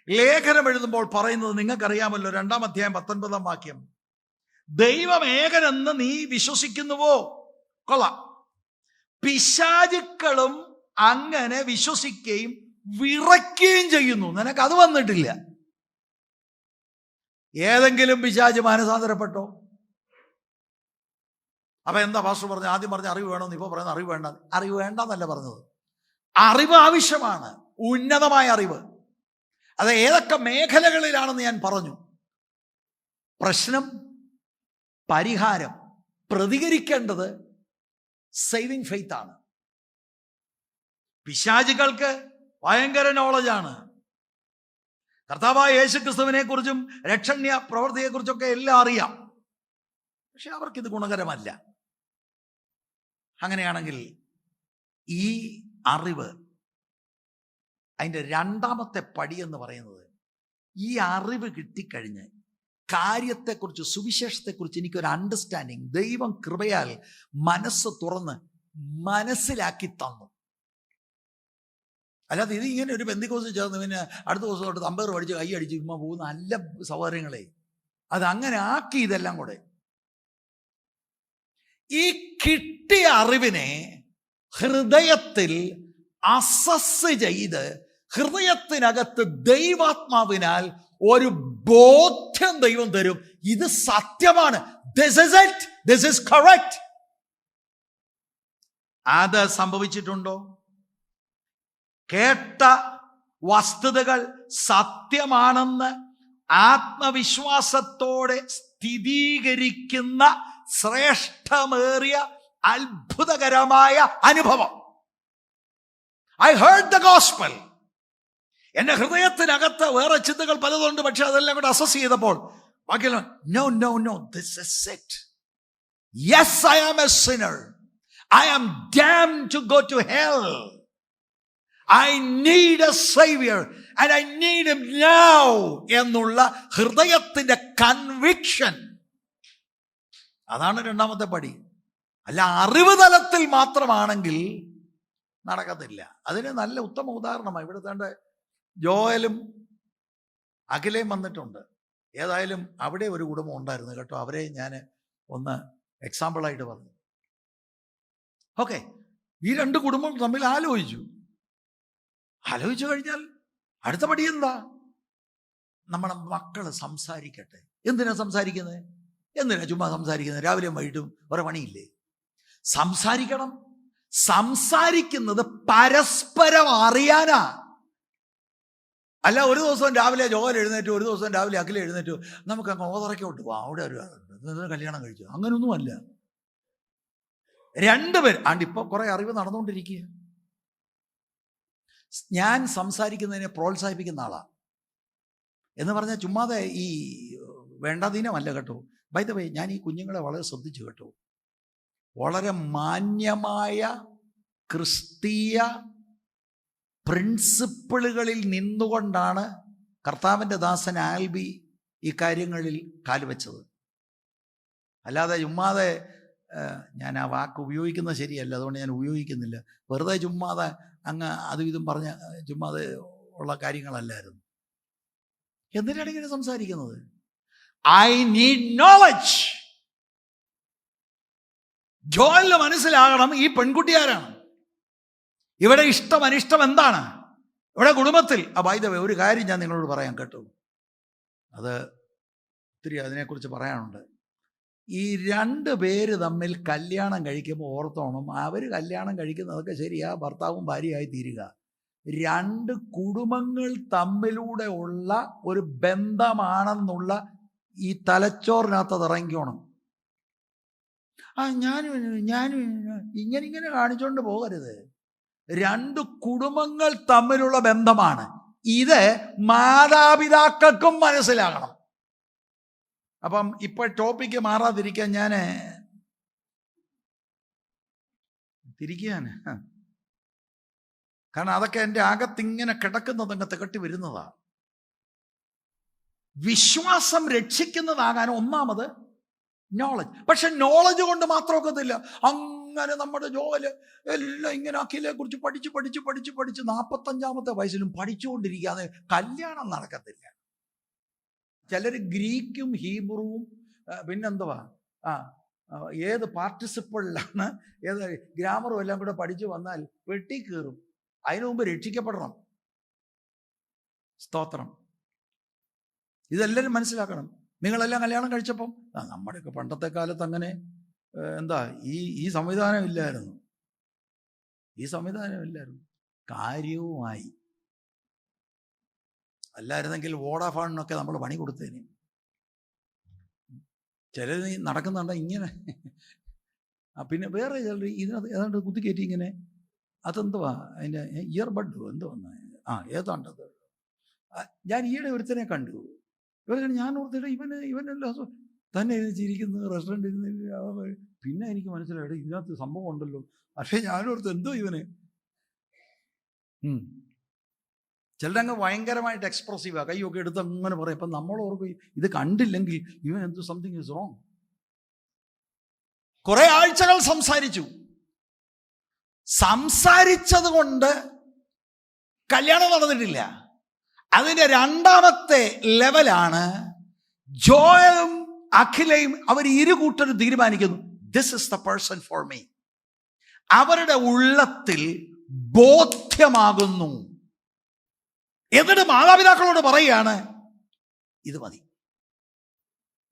ലേഖനം എഴുതുമ്പോൾ പറയുന്നത് നിങ്ങൾക്കറിയാമല്ലോ. 2-ാം അധ്യായം 19-ാം വാക്യം, ദൈവം ഏകനെന്ന് നീ വിശ്വസിക്കുന്നുവോ? കൊള്ളാം. പിശാചുക്കളും അങ്ങനെ വിശ്വസിക്കുകയും വിറയ്ക്കുകയും ചെയ്യുന്നു. നിനക്കത് വന്നിട്ടില്ല. ഏതെങ്കിലും പിശാച് മാനസാന്തരപ്പെട്ടോ? അപ്പൊ എന്താ പാസ്റ്റർ പറഞ്ഞു? ആദ്യം പറഞ്ഞ അറിവ് വേണമെന്ന്, ഇപ്പൊ പറയുന്നത് അറിവ് വേണ്ട. അറിവ് വേണ്ടെന്നല്ല പറഞ്ഞത്. അറിവ് ആവശ്യമാണ്, ഉന്നതമായ അറിവ്. അത് ഏതൊക്കെ മേഖലകളിലാണെന്ന് ഞാൻ പറഞ്ഞു. പ്രശ്നം, പരിഹാരം, പ്രതികരിക്കേണ്ടത് സേവിങ് ഫെയ്ത്ത് ആണ്. പിശാചുകൾക്ക് ഭയങ്കര നോളജാണ്. കർത്താവായ യേശുക്രിസ്തുവിനെ കുറിച്ചും രക്ഷണ്യ പ്രവൃത്തിയെക്കുറിച്ചൊക്കെ എല്ലാം അറിയാം. പക്ഷെ അവർക്കിത് ഗുണകരമല്ല. അങ്ങനെയാണെങ്കിൽ ഈ അറിവ്, അതിൻ്റെ 2-ാമത്തെ പടി എന്ന് പറയുന്നത്, ഈ അറിവ് കിട്ടിക്കഴിഞ്ഞ് കാര്യത്തെക്കുറിച്ച്, സുവിശേഷത്തെക്കുറിച്ച് എനിക്കൊരു അണ്ടർസ്റ്റാൻഡിങ് ദൈവം കൃപയാൽ മനസ്സ് തുറന്ന് മനസ്സിലാക്കി തന്നു. അല്ലാതെ ഇത് ഇങ്ങനെ ഒരു പെന്തിക്കോസ് ചേർന്ന് പിന്നെ അടുത്ത ദിവസം തൊട്ട് തമ്പേർ പഠിച്ച് കൈ അടിച്ച് ഇമ്മ പോകുന്ന അല്ല സഹോദരങ്ങളെ. അത് അങ്ങനെ ആക്കി. ഇതെല്ലാം കൂടെ ഈ കിട്ടിയ അറിവിനെ ഹൃദയത്തിൽ അസസ് ചെയ്ത് ഹൃദയത്തിനകത്ത് ദൈവാത്മാവിനാൽ ഒരു ബോധ്യം ദൈവം തരും. ഇത് സത്യമാണ്. This is it. This is correct. അത് സംഭവിച്ചിട്ടുണ്ടോ? കേട്ട വസ്തുതകൾ സത്യമാണെന്ന് ആത്മവിശ്വാസത്തോടെ സ്ഥിരീകരിക്കുന്ന ശ്രേഷ്ഠമേറിയ അത്ഭുതകരമായ അനുഭവം. I heard the gospel. എന്റെ ഹൃദയത്തിനകത്ത് വേറെ ചിന്തകൾ പലതുണ്ട്, പക്ഷെ അതെല്ലാം കൂടെ അസസ് ചെയ്തപ്പോൾ ബാക്കിയുള്ള no, this is it. Yes, I am a sinner. I am damned to go to hell. I need a savior and I need him now എന്നുള്ള ഹൃദയത്തിന്റെ കൺവിക്ഷൻ. അതാണ് 2-ാമത്തെ പടി. അല്ല അറിവ് തലത്തിൽ മാത്രമാണെങ്കിൽ നടക്കത്തില്ല. അതിന് നല്ല ഉത്തമ ഉദാഹരണമായി ഇവിടുത്തെ ജോയലും അഖിലയും വന്നിട്ടുണ്ട്. ഏതായാലും അവിടെ ഒരു കുടുംബം ഉണ്ടായിരുന്നു കേട്ടോ. അവരെ ഞാൻ ഒന്ന് എക്സാമ്പിളായിട്ട് പറഞ്ഞു. ഓക്കെ, ഈ രണ്ട് കുടുംബം തമ്മിൽ ആലോചിച്ചു കഴിഞ്ഞാൽ അടുത്ത പടി എന്താ? നമ്മുടെ മക്കൾ സംസാരിക്കട്ടെ. എന്തിനാ സംസാരിക്കുന്നത്? എന്തിനാ ചുമ്മാ സംസാരിക്കുന്നത്? രാവിലെയും വൈകിട്ടും ഒരു പണിയില്ലേ? സംസാരിക്കണം. സംസാരിക്കുന്നത് പരസ്പരം അറിയാനാ. അല്ല ഒരു ദിവസം രാവിലെ ജോൽ എഴുന്നേറ്റു, ഒരു ദിവസം രാവിലെ അഖില എഴുന്നേറ്റു, നമുക്ക് അങ്ങ് ഓതറയ്ക്കോട്ട് പോവാം, അവിടെ ഒരു കല്യാണം കഴിച്ചു, അങ്ങനൊന്നുമല്ല. രണ്ടുപേർ ഇപ്പൊ കുറെ അറിവ് നടന്നുകൊണ്ടിരിക്കുക. ഞാൻ സംസാരിക്കുന്നതിനെ പ്രോത്സാഹിപ്പിക്കുന്ന ആളാ എന്ന് പറഞ്ഞാൽ ചുമ്മാതെ ഈ വേണ്ടാതീനമല്ല കേട്ടോ. ബൈ ദ വേ, ഞാൻ ഈ കുഞ്ഞുങ്ങളെ വളരെ ശ്രദ്ധിച്ചു കേട്ടോ. വളരെ മാന്യമായ ക്രിസ്തീയ പ്രിൻസിപ്പിളുകളിൽ നിന്നുകൊണ്ടാണ് കർത്താവിൻ്റെ ദാസൻ ആൽബി ഈ കാര്യങ്ങളിൽ കാലുവെച്ചത്. അല്ലാതെ ചുമ്മാതെ, ഞാൻ ആ വാക്ക് ഉപയോഗിക്കുന്നത് ശരിയല്ല, അതുകൊണ്ട് ഞാൻ ഉപയോഗിക്കുന്നില്ല. വെറുതെ ചുമ്മാതെ അങ്ങ് അതും ഇതും പറഞ്ഞ ചുമ്മാതെ ഉള്ള കാര്യങ്ങളല്ലായിരുന്നു. എന്തിനാണ് ഇങ്ങനെ സംസാരിക്കുന്നത്? I need knowledge. ജോലിന് മനസ്സിലാകണം ഈ പെൺകുട്ടി ആരാണ്, ഇവിടെ ഇഷ്ടം അനിഷ്ടം എന്താണ്, ഇവിടെ കുടുംബത്തിൽ. ബൈ ദ വേ, ഒരു കാര്യം ഞാൻ നിങ്ങളോട് പറയാം കേട്ടോ, അത് ഒത്തിരി അതിനെക്കുറിച്ച് പറയാനുണ്ട്. ഈ രണ്ട് പേര് തമ്മിൽ കല്യാണം കഴിക്കുമ്പോൾ ഓർത്തോണം, അവർ കല്യാണം കഴിക്കുന്നതൊക്കെ ശരിയാ, ഭർത്താവും ഭാര്യയായി തീരുക. രണ്ട് കുടുംബങ്ങൾ തമ്മിലൂടെ ഉള്ള ഒരു ബന്ധമാണെന്നുള്ള ഈ തലച്ചോറിനകത്ത് അത് ഇറങ്ങിക്കോണം. ഞാനും ഇങ്ങനെ കാണിച്ചോണ്ട് പോകരുത്. രണ്ട് കുടുംബങ്ങൾ തമ്മിലുള്ള ബന്ധമാണ് ഇത്. മാതാപിതാക്കൾക്കും മനസ്സിലാകണം. അപ്പം ഇപ്പൊ ടോപ്പിക്ക് മാറാതിരിക്കാൻ ഞാൻ തിരിക്കുകയാണ്. കാരണം അതൊക്കെ എൻ്റെ അകത്തിങ്ങനെ കിടക്കുന്നത് അങ്ങ് തികട്ടി വരുന്നതാ. വിശ്വാസം രക്ഷിക്കുന്നതാകാൻ ഒന്നാമത് നോളജ്. പക്ഷെ നോളജ് കൊണ്ട് മാത്രം ഒക്കത്തില്ല. അങ്ങനെ നമ്മുടെ ജോലി എല്ലാം ഇങ്ങനെ അഖിലെ കുറിച്ച് പഠിച്ച് 45-ാമത്തെ വയസ്സിലും പഠിച്ചുകൊണ്ടിരിക്കാതെ കല്യാണം നടക്കത്തില്ല. ചിലർ ഗ്രീക്കും ഹീബ്രുവും പിന്നെന്തുവാ ഏത് പാർട്ടിസിപ്പിളിലാണ് ഏത് ഗ്രാമറും എല്ലാം കൂടെ പഠിച്ചു വന്നാൽ വെട്ടിക്കീറും. അതിനു മുമ്പ് രക്ഷിക്കപ്പെടണം. സ്തോത്രം. ഇതെല്ലാവരും മനസ്സിലാക്കണം. നിങ്ങളെല്ലാം കല്യാണം കഴിച്ചപ്പം നമ്മുടെയൊക്കെ പണ്ടത്തെ കാലത്ത് അങ്ങനെ ഈ സംവിധാനം ഇല്ലായിരുന്നു. കാര്യവുമായി അല്ലായിരുന്നെങ്കിൽ വോഡാഫോണിനൊക്കെ നമ്മൾ പണി കൊടുത്തേനെ. ചിലർ നടക്കുന്നുണ്ട് ഇങ്ങനെ. പിന്നെ വേറെ ചിലർ ഇതിനകത്ത് ഏതാണ്ട് കുത്തിക്കയറ്റി ഇങ്ങനെ, അതെന്തുവാ അതിൻ്റെ ഇയർബഡ് എന്തുവന്ന് ഏതാണ്ടത്. ഞാൻ ഈയിടെ ഒരുത്തനെ കണ്ടു. ഞാൻ ഓർത്തിട്ട് ഇവനെല്ലാം തന്നെ ചിരിക്കുന്നത് റെസ്റ്റോറൻറ്റിൽ ഇരുന്ന്. പിന്നെ എനിക്ക് മനസ്സിലായിട്ട് ഇതിനകത്ത് സംഭവം ഉണ്ടല്ലോ. പക്ഷേ ഞാനോർത്ത് എന്തോ ഇവന്. ചിലരങ്ങ് ഭയങ്കരമായിട്ട് എക്സ്പ്രസീവാണ്, കൈയൊക്കെ എടുത്ത് അങ്ങനെ പറയും. അപ്പം നമ്മളോർക്കും ഇത് കണ്ടില്ലെങ്കിൽ ഇവൻ എന്തോ സംതിങ് ഈസ് റോങ്. കുറെ ആഴ്ചകൾ സംസാരിച്ചത് കൊണ്ട് കല്യാണം നടന്നിട്ടില്ല. അതിൻ്റെ രണ്ടാമത്തെ ലെവലാണ് ജോയലും അഖിലയും അവർ ഇരുകൂട്ടരും തീരുമാനിക്കുന്നു, this is the person for me. അവരുടെ ഉള്ളത്തിൽ ബോധ്യമാകുന്നു. എന്നിട്ട് മാതാപിതാക്കളോട് പറയുകയാണ്, ഇത് മതി.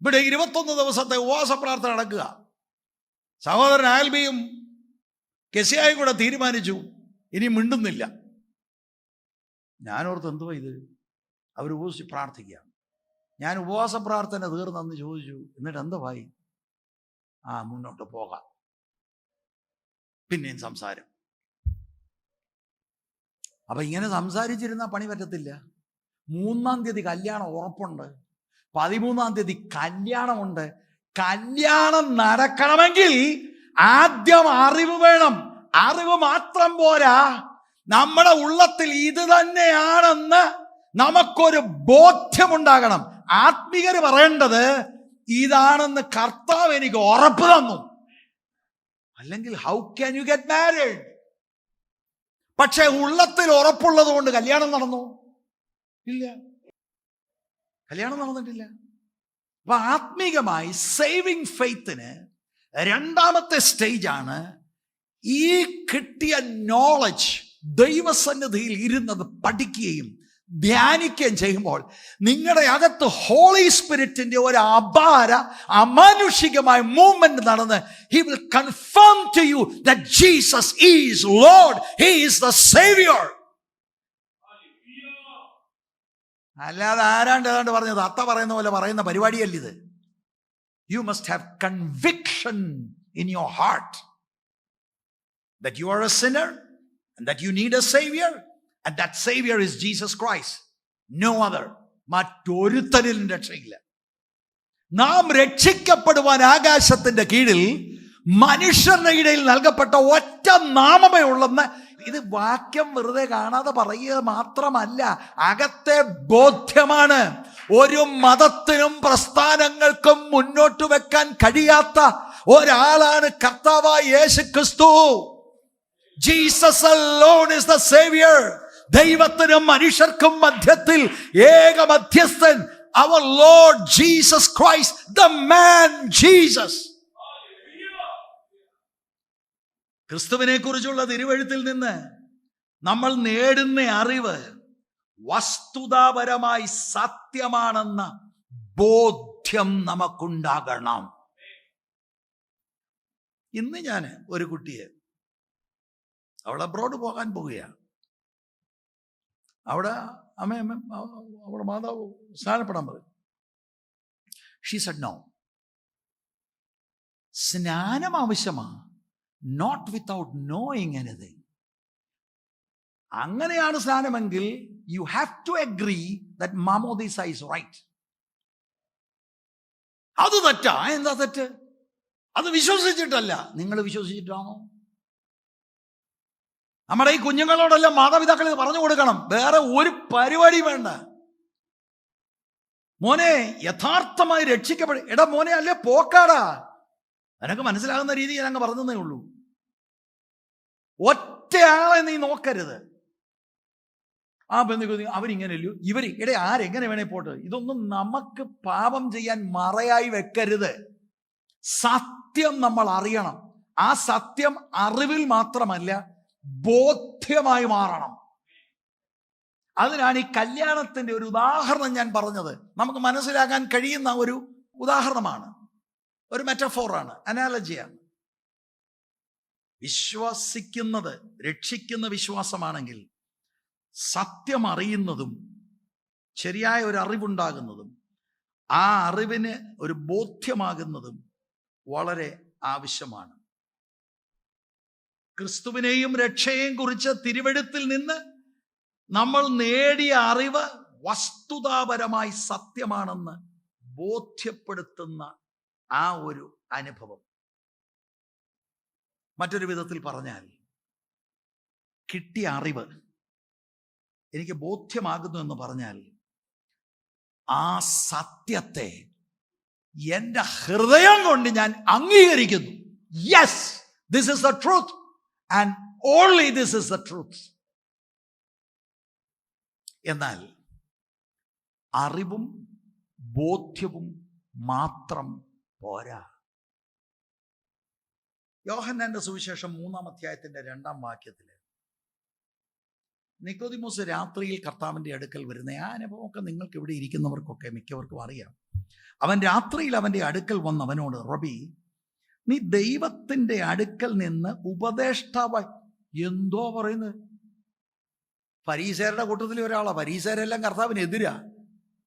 ഇവിടെ 21 ദിവസത്തെ ഉപവാസ പ്രാർത്ഥന നടക്കുക. സഹോദരൻ ആൽബിയും കെസിയായും കൂടെ തീരുമാനിച്ചു ഇനി മിണ്ടുന്നില്ല. ഞാനോർത്ത് എന്തുവാ ഇത്, അവർ ഉപവസിച്ച് പ്രാർത്ഥിക്കുക. ഞാൻ ഉപവാസ പ്രാർത്ഥന തീർന്നെന്ന് ചോദിച്ചു. എന്നിട്ട് എന്തുവായി? മുന്നോട്ട് പോകാം. പിന്നെയും സംസാരം. അപ്പൊ ഇങ്ങനെ സംസാരിച്ചിരുന്ന പണി പറ്റത്തില്ല. 3-ാം തീയതി കല്യാണം ഉറപ്പുണ്ട്. 13-ാം തീയതി കല്യാണമുണ്ട്. കല്യാണം നടക്കണമെങ്കിൽ ആദ്യം അറിവ് വേണം. അറിവ് മാത്രം പോരാ, നമ്മുടെ ഉള്ളത്തിൽ ഇത് തന്നെയാണെന്ന് നമുക്കൊരു ബോധ്യമുണ്ടാകണം. ആത്മീയര് പറയേണ്ടത് ഇതാണെന്ന് കർത്താവ് എനിക്ക് ഉറപ്പ് തന്നു. അല്ലെങ്കിൽ how can you get married? പക്ഷെ ഉള്ളത്തിൽ ഉറപ്പുള്ളത് കൊണ്ട് കല്യാണം നടന്നു ഇല്ല, കല്യാണം നടന്നിട്ടില്ല. അപ്പൊ ആത്മീകമായി സേവിങ് ഫെയ്ത്തിന് രണ്ടാമത്തെ സ്റ്റേജാണ് ഈ കിട്ടിയ നോളജ് ദൈവസന്നിധിയിൽ ഇരുന്നത് പഠിക്കുകയും ധ്യാനിക്കുകയും ചെയ്യുമ്പോൾ നിങ്ങളുടെ അകത്ത് ഹോളി സ്പിരിറ്റിന്റെ ഒരു അമാനുഷികമായ മൂവ്മെന്റ് നടന്ന് he will confirm to you that Jesus is Lord, he is the Savior. അല്ലാതെ ആരാണ്ട് ഏതാണ്ട് പറഞ്ഞത് അത്ത പറയുന്ന പോലെ പറയുന്ന പരിപാടിയല്ല ഇത്. You must have conviction in your heart that you are a sinner and that you need a Savior, and that Savior is Jesus Christ, no other. മറ്റൊരുത്തരിലും രക്ഷയില്ല. നാം രക്ഷിക്കപ്പെടുവാൻ ആകാശത്തിന്റെ കീഴിൽ മനുഷ്യരുടെ ഇടയിൽ നൽകപ്പെട്ട ഒറ്റ നാമമേ ഉള്ളെന്ന്. ഇത് വാക്യം വെറുതെ കാണാതെ പറയുക മാത്രമല്ല, അകത്തെ ബോധ്യമാണ്. ഒരു മതത്തിനും പ്രസ്ഥാനങ്ങൾക്കും മുന്നോട്ട് വെക്കാൻ കഴിയാത്ത ഒരാളാണ് കർത്താവായ യേശു ക്രിസ്തു. Jesus alone is the Savior. ദൈവത്തിനും മനുഷ്യർക്കും മധ്യത്തിൽ ഏക മധ്യസ്ഥൻ, our Lord Jesus Christ, the man Jesus. ക്രിസ്തുവിനെ കുറിച്ചുള്ള തിരുവെഴുത്തിൽ നിന്ന് നമ്മൾ നേടുന്ന അറിവ് വസ്തുതാപരമായി സത്യമാണെന്ന ബോധ്യം നമുക്കുണ്ടാകണം. ഇന്ന് ഞാൻ ഒരു കുട്ടിയെ, അവൾ അബ്രോഡ് പോകാൻ പോവുകയാണ്. അവിടെ അവിടെ മാതാവ് സ്നാനപ്പെടാൻ പറയും. She said no. സ്നാനം ആവശ്യമാണ്, നോട്ട് വിത്തൗട്ട് നോയിങ് എനിത്തിങ്. അങ്ങനെയാണ് സ്നാനമെങ്കിൽ you have to agree that മാമോദീസ ഈസ് റൈറ്റ്. അത് തെറ്റാ? എന്താ തെറ്റ്? അത് വിശ്വസിച്ചിട്ടല്ല. നിങ്ങൾ വിശ്വസിച്ചിട്ടാണോ? നമ്മുടെ ഈ കുഞ്ഞുങ്ങളോടെല്ലാം മാതാപിതാക്കൾ ഇത് പറഞ്ഞു കൊടുക്കണം. വേറെ ഒരു പരിപാടി വേണ്ട. മോനെ യഥാർത്ഥമായി രക്ഷിക്കപ്പെടും. എടാ മോനെ, അല്ലേ പോക്കാടാ, നിനക്ക് മനസ്സിലാകുന്ന രീതിയിൽ അങ്ങ് പറഞ്ഞതേ ഉള്ളൂ. ഒറ്റയാളെ നീ നോക്കരുത്. ആ ബന്ധുക്കൾ അവരിങ്ങനെയല്ലോ, ഇവര് ആരെങ്ങനെ വേണേ പോട്ട്. ഇതൊന്നും നമുക്ക് പാപം ചെയ്യാൻ മറയായി വെക്കരുത്. സത്യം നമ്മൾ അറിയണം. ആ സത്യം അറിവിൽ മാത്രമല്ല, ബോധ്യമായി മാറണം. അതിനാണ് ഈ കല്യാണത്തിന്റെ ഒരു ഉദാഹരണം ഞാൻ പറഞ്ഞത്. നമുക്ക് മനസ്സിലാക്കാൻ കഴിയുന്ന ഒരു ഉദാഹരണമാണ്, ഒരു മെറ്റഫോറാണ്, അനാലജിയാണ്. വിശ്വസിക്കുന്നത് രക്ഷിക്കുന്ന വിശ്വാസമാണെങ്കിൽ സത്യം അറിയുന്നതും ശരിയായ ഒരു അറിവുണ്ടാകുന്നതും ആ അറിവിന് ഒരു ബോധ്യമാകുന്നതും വളരെ ആവശ്യമാണ്. ക്രിസ്തുവിനെയും രക്ഷയെയും കുറിച്ച് തിരുവെഴുത്തിൽ നിന്ന് നമ്മൾ നേടിയ അറിവ് വസ്തുതാപരമായി സത്യമാണെന്ന് ബോധ്യപ്പെടുത്തുന്ന ആ ഒരു അനുഭവം. മറ്റൊരു വിധത്തിൽ പറഞ്ഞാൽ, കിട്ടിയ അറിവ് എനിക്ക് ബോധ്യമാകുന്നു എന്ന് പറഞ്ഞാൽ ആ സത്യത്തെ എൻ്റെ ഹൃദയം കൊണ്ട് ഞാൻ അംഗീകരിക്കുന്നു. Yes, this is the truth and only this is the truth. എന്നാൽ അറിവും ബോധ്യവും മാത്രം പോരാ. യോഹന്നാന്റെ സുവിശേഷം 3-ാം അധ്യായത്തിന്റെ 2-ാം വാക്യത്തിൽ നിക്കോദിമോസ് രാത്രിയിൽ കർത്താവിന്റെ അടുക്കൽ വരുന്ന ആ അനുഭവമൊക്കെ നിങ്ങൾക്ക് ഇവിടെ ഇരിക്കുന്നവർക്കൊക്കെ മിക്കവർക്കും അറിയാം. അവൻ രാത്രിയിൽ അവന്റെ അടുക്കൽ വന്ന് അവനോട്, റബി, നീ ദൈവത്തിന്റെ അടുക്കൽ നിന്ന് ഉപദേഷ്ടാവായി. എന്തോ പറയുന്നത്? ഫരീസേരുടെ കൂട്ടത്തിൽ ഒരാളാ. ഫരീസേരെല്ലാം കർത്താവിനെതിരാ.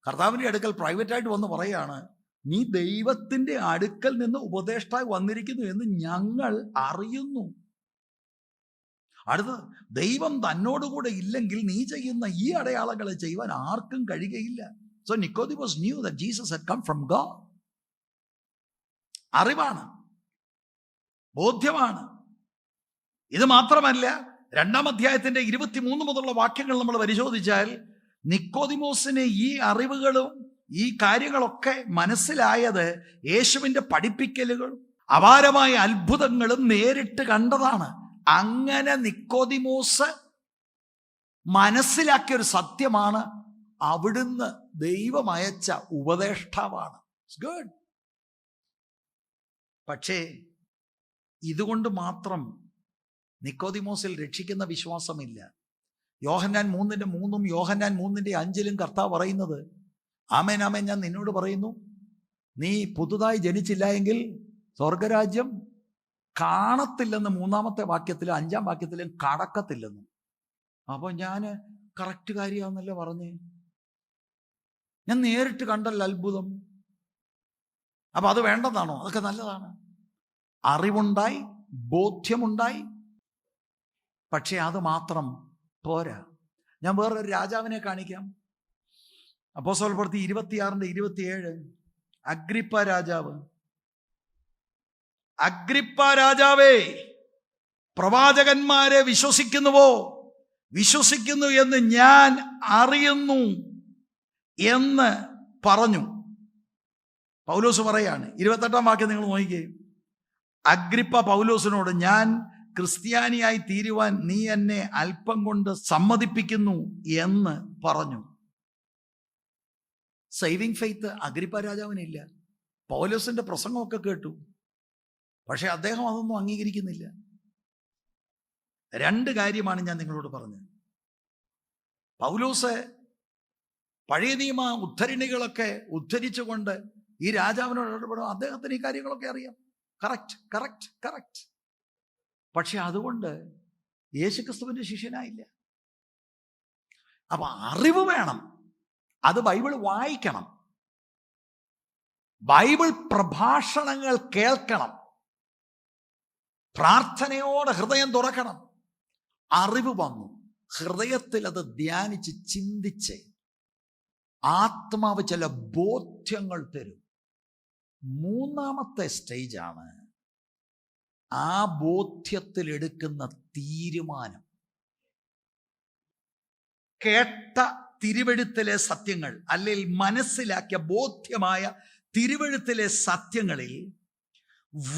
കർത്താവിന്റെ അടുക്കൽ പ്രൈവറ്റായിട്ട് വന്ന് പറയാണ്, നീ ദൈവത്തിന്റെ അടുക്കൽ നിന്ന് ഉപദേഷ്ടായി വന്നിരിക്കുന്നു എന്ന് ഞങ്ങൾ അറിയുന്നു. അടുത്ത, ദൈവം തന്നോടുകൂടെ ഇല്ലെങ്കിൽ നീ ചെയ്യുന്ന ഈ അടയാളങ്ങളെ ചെയ്യുവാൻ ആർക്കും കഴിയുകയില്ല. സോ നിക്കോദിമോസ് knew that Jesus had come from God. അറിവാണ്, ബോധ്യമാണ്. ഇത് മാത്രമല്ല, 2-ാം അധ്യായത്തിന്റെ 23 മുതലുള്ള വാക്യങ്ങൾ നമ്മൾ പരിശോധിച്ചാൽ നിക്കോദിമോസിന് ഈ അറിവുകളും ഈ കാര്യങ്ങളൊക്കെ മനസ്സിലായത് യേശുവിന്റെ പഠിപ്പിക്കലുകളും അപാരമായ അത്ഭുതങ്ങളും നേരിട്ട് കണ്ടതാണ്. അങ്ങനെ നിക്കോദിമോസ് മനസ്സിലാക്കിയൊരു സത്യമാണ്, അവിടുന്ന് ദൈവം അയച്ച ഉപദേഷ്ടാവാണ്. ഗുഡ്. പക്ഷേ ഇതുകൊണ്ട് മാത്രം നിക്കോദിമോസിൽ രക്ഷിക്കുന്ന വിശ്വാസമില്ല. യോഹന്നാൻ 3:3 യോഹന്നാൻ 3:5 കർത്താവ് പറയുന്നത്, ആമേൻ ആമേൻ ഞാൻ നിന്നോട് പറയുന്നു, നീ പുതുതായി ജനിച്ചില്ല എങ്കിൽ സ്വർഗരാജ്യം കാണത്തില്ലെന്ന് 3-ാമത്തെ വാക്യത്തിലും 5-ാം വാക്യത്തിലും കടക്കത്തില്ലെന്നും. അപ്പോൾ ഞാൻ കറക്റ്റ് കാര്യമാണെന്നല്ലേ പറഞ്ഞേ, ഞാൻ നേരിട്ട് കണ്ടല്ലോ അത്ഭുതം. അപ്പൊ അത് വേണ്ടതാണോ? അതൊക്കെ നല്ലതാണ്. അറിവുണ്ടായി, ബോധ്യമുണ്ടായി, പക്ഷെ അത് മാത്രം പോരാ. ഞാൻ വേറൊരു രാജാവിനെ കാണിക്കാം. അപ്പോസ്തല പ്രവൃത്തി 26:27 അഗ്രിപ്പ രാജാവ്, അഗ്രിപ്പ രാജാവേ, പ്രവാചകന്മാരെ വിശ്വസിക്കുന്നുവോ? വിശ്വസിക്കുന്നു എന്ന് ഞാൻ അറിയുന്നു എന്ന് പറഞ്ഞു. പൗലോസ് പറയാണ്, 28-ാം വാക്യം നിങ്ങൾ നോക്കിക്കേ. അഗ്രിപ്പ പൗലോസിനോട്, ഞാൻ ക്രിസ്ത്യാനിയായി തീരുവാൻ നീ എന്നെ അല്പം കൊണ്ട് സമ്മതിപ്പിക്കുന്നു എന്ന് പറഞ്ഞു. സേവിങ് ഫെയ്ത്ത് അഗ്രിപ്പ രാജാവിനില്ല. പൗലോസിന്റെ പ്രസംഗമൊക്കെ കേട്ടു, പക്ഷെ അദ്ദേഹം അതൊന്നും അംഗീകരിക്കുന്നില്ല. 2 കാര്യമാണ് ഞാൻ നിങ്ങളോട് പറഞ്ഞത്. പൗലോസ് പഴയ നിയമ ഉദ്ധരണികളൊക്കെ ഉദ്ധരിച്ചുകൊണ്ട് ഈ രാജാവിനോട് ഇടപെടും. അദ്ദേഹത്തിന് ഈ കാര്യങ്ങളൊക്കെ അറിയാം. Correct correct correct. പക്ഷെ അതുകൊണ്ട് യേശുക്രിസ്തുവിന്റെ ശിഷ്യനായില്ല. അപ്പൊ അറിവ് വേണം. അത് ബൈബിൾ വായിക്കണം, ബൈബിൾ പ്രഭാഷണങ്ങൾ കേൾക്കണം, പ്രാർത്ഥനയോടെ ഹൃദയം തുറക്കണം. അറിവ് വന്നു, ഹൃദയത്തിൽ അത് ധ്യാനിച്ച് ചിന്തിച്ച് ആത്മാവ് ചില ബോധ്യങ്ങൾ തരും. 3-ാമത്തെ സ്റ്റേജാണ് ആ ബോധ്യത്തിൽ എടുക്കുന്ന തീരുമാനം. കേട്ട തിരുവെഴുത്തിലെ സത്യങ്ങൾ, അല്ലെങ്കിൽ മനസ്സിലാക്കിയ ബോധ്യമായ തിരുവെഴുത്തിലെ സത്യങ്ങളിൽ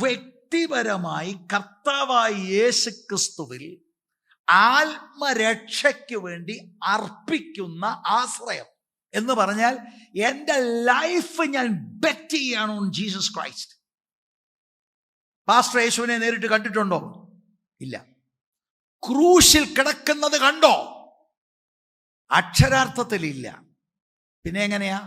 വ്യക്തിപരമായി കർത്താവായ യേശുക്രിസ്തുവിൽ ആത്മരക്ഷയ്ക്ക് വേണ്ടി അർപ്പിക്കുന്ന ആശ്രയം എന്ന് പറഞ്ഞാൽ, എൻ്റെ ലൈഫ് ഞാൻ ബെറ്റ് ചെയ്യാണ് ഓൺ ജീസസ് ക്രൈസ്റ്റ്. പാസ്റ്റർ യേശുവിനെ നേരിട്ട് കണ്ടിട്ടുണ്ടോ? ഇല്ല. ക്രൂശിൽ കിടക്കുന്നത് കണ്ടോ? അക്ഷരാർത്ഥത്തിൽ ഇല്ല. പിന്നെ എങ്ങനെയാ?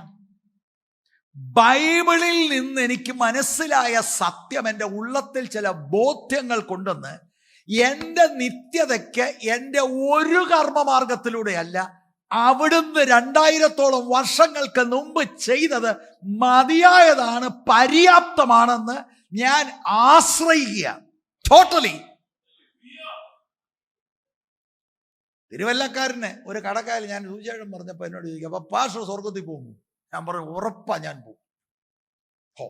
ബൈബിളിൽ നിന്ന് എനിക്ക് മനസ്സിലായ സത്യം എൻ്റെ ഉള്ളത്തിൽ ചില ബോധ്യങ്ങൾ കൊണ്ടുവന്ന് എൻ്റെ നിത്യതയ്ക്ക് എൻ്റെ ഒരു കർമ്മമാർഗത്തിലൂടെയല്ല, അവിടുന്ന് 2000-ഓളം വർഷങ്ങൾക്ക് മുമ്പ് ചെയ്തത് മതിയായതാണ്, പര്യാപ്തമാണെന്ന് ഞാൻ ആശ്രയിക്കുക. ടോട്ടലി. തിരുവല്ലക്കാരന് ഒരു കടക്കാരിൽ ഞാൻ സുവിശേഷം പറഞ്ഞപ്പോൾ എന്നോട് ചോദിക്കുക, അപ്പൊ പാസ്റ്റർ സ്വർഗത്തിൽ പോകുന്നു? ഞാൻ പറഞ്ഞു, ഉറപ്പാ ഞാൻ പോകും. ഹോ,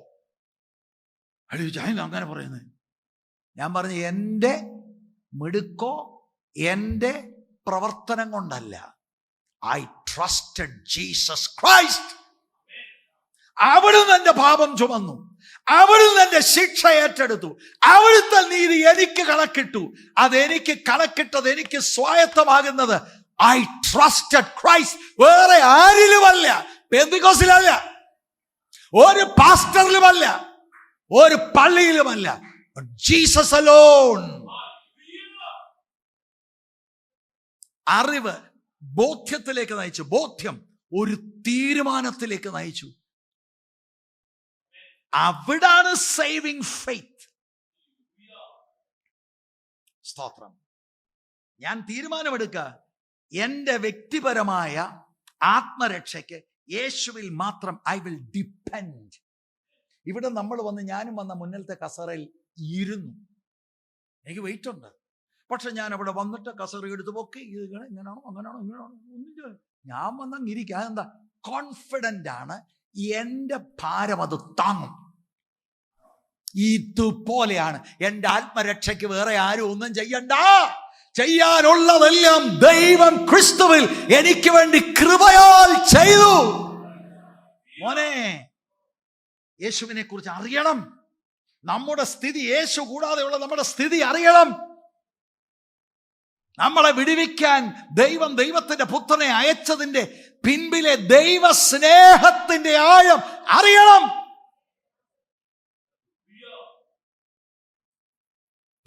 അടി ചോദിച്ചാൽ അങ്ങനെ പറയുന്നത്. ഞാൻ പറഞ്ഞു, എൻ്റെ മിടുക്കോ എൻ്റെ പ്രവർത്തനം കൊണ്ടല്ല. I trusted Jesus Christ. അവിടുന്ന് എൻ്റെ പാപം ചുമന്നു, അവിടുന്ന് എൻ്റെ ശിക്ഷ ഏറ്റെടുത്തു, അവിടുത്തെ നീതി എനിക്ക് കണക്കിട്ടു. അതെനിക്ക് കണക്കിട്ടത് എനിക്ക് സ്വായത്തമാകുന്നത് I trusted Christ. വേറെ ആരിലുമല്ല, പെന്തിക്കോസിലല്ല, ഒരു പാസ്റ്ററിലുമല്ല, ഒരു പള്ളിയിലുമല്ല. Jesus alone. അറിവ് ബോധ്യത്തിലേക്ക് നയിച്ചു, ബോധ്യം ഒരു തീരുമാനത്തിലേക്ക് നയിച്ചു. അവിടാണ് സേവിങ് ഫെയ്ത്ത്. സ്തോത്രം. ഞാൻ തീരുമാനമെടുക്കുക, എൻ്റെ വ്യക്തിപരമായ ആത്മരക്ഷയ്ക്ക് യേശുവിൽ മാത്രം ഐ വിൽ ഡിപ്പെൻഡ്. ഇവിടെ നമ്മൾ വന്ന്, ഞാനും വന്ന മുന്നിലത്തെ കസറയിൽ ഇരുന്നു, എനിക്ക് വെയിറ്റ് ഉണ്ട്. പക്ഷെ ഞാൻ അവിടെ വന്നിട്ട് കസറി എടുത്ത് പൊക്കി, ഇങ്ങനെയാണോ അങ്ങനെയാണോ ഇങ്ങനെയാണോ ഒന്നില്ല, ഞാൻ വന്നങ്ങിരിക്കുക. അതെന്താ? കോൺഫിഡൻ്റ് ആണ്, എൻ്റെ ഭാരം അത് താങ്ങും. ഇതുപോലെയാണ് എൻ്റെ ആത്മരക്ഷയ്ക്ക് വേറെ ആരും ഒന്നും ചെയ്യണ്ട. ചെയ്യാനുള്ളതെല്ലാം ദൈവം ക്രിസ്തുവിൽ എനിക്ക് വേണ്ടി കൃപയാൽ ചെയ്തു. മോനെ, യേശുവിനെ കുറിച്ച് അറിയണം. നമ്മുടെ സ്ഥിതി, യേശു കൂടാതെയുള്ള നമ്മുടെ സ്ഥിതി അറിയണം. നമ്മളെ വിടുവിക്കാൻ ദൈവം ദൈവത്തിന്റെ പുത്രനെ അയച്ചതിന്റെ പിൻപിലെ ദൈവ സ്നേഹത്തിന്റെ ആഴം അറിയണം.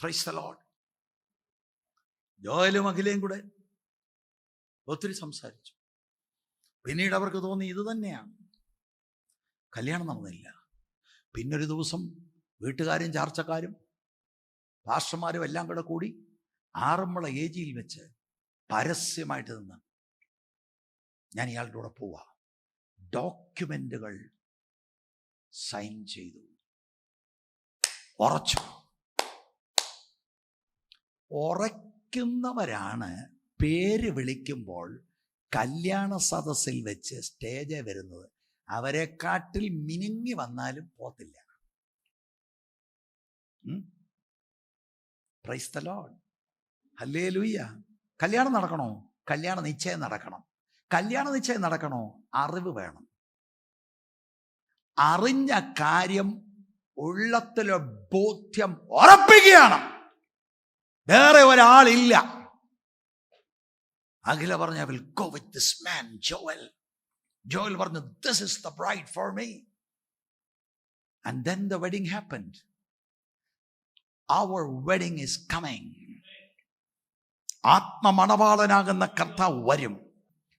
Praise the Lord. ജോയലും അഖിലയും കൂടെ ഒത്തിരി സംസാരിച്ചു. പിന്നീട് അവർക്ക് തോന്നി ഇത് തന്നെയാണ്. കല്യാണം നടന്നില്ല. പിന്നൊരു ദിവസം വീട്ടുകാരും ചാർച്ചക്കാരും പാസ്റ്റർമാരും എല്ലാം കൂടെ കൂടി ആറന്മുള ഏജിയിൽ വെച്ച് പരസ്യമായിട്ട് നിന്ന്, ഞാൻ ഇയാളുടെ കൂടെ പോവാ, ഡോക്യുമെന്റുകൾ സൈൻ ചെയ്തു, ഉറച്ചു. ഉറയ്ക്കുന്നവരാണ് പേര് വിളിക്കുമ്പോൾ കല്യാണ സദസ്സിൽ വെച്ച് സ്റ്റേജിൽ വരുന്നത്. അവരെക്കാട്ടിൽ മിനുങ്ങി വന്നാലും പോത്തില്ല. Praise the Lord. ഹല്ലേലൂയ. കല്യാണം നടക്കണോ? കല്യാണ നിശ്ചയം നടക്കണം. കല്യാണ നിശ്ചയം നടക്കണോ? അറിവ് വേണം. അറിഞ്ഞ കാര്യം ഉള്ളത്തിലെ ബോധ്യം ഉറപ്പിക്കുകയാണ്. വേറെ ഒരാളില്ല. അഖില പറഞ്ഞു, I will go with this man, Joel. Joel പറഞ്ഞു, this is the bride for me. And then the wedding happened. Our wedding is coming. ആത്മമണവാളനാകുന്ന കർത്താവ് വരും.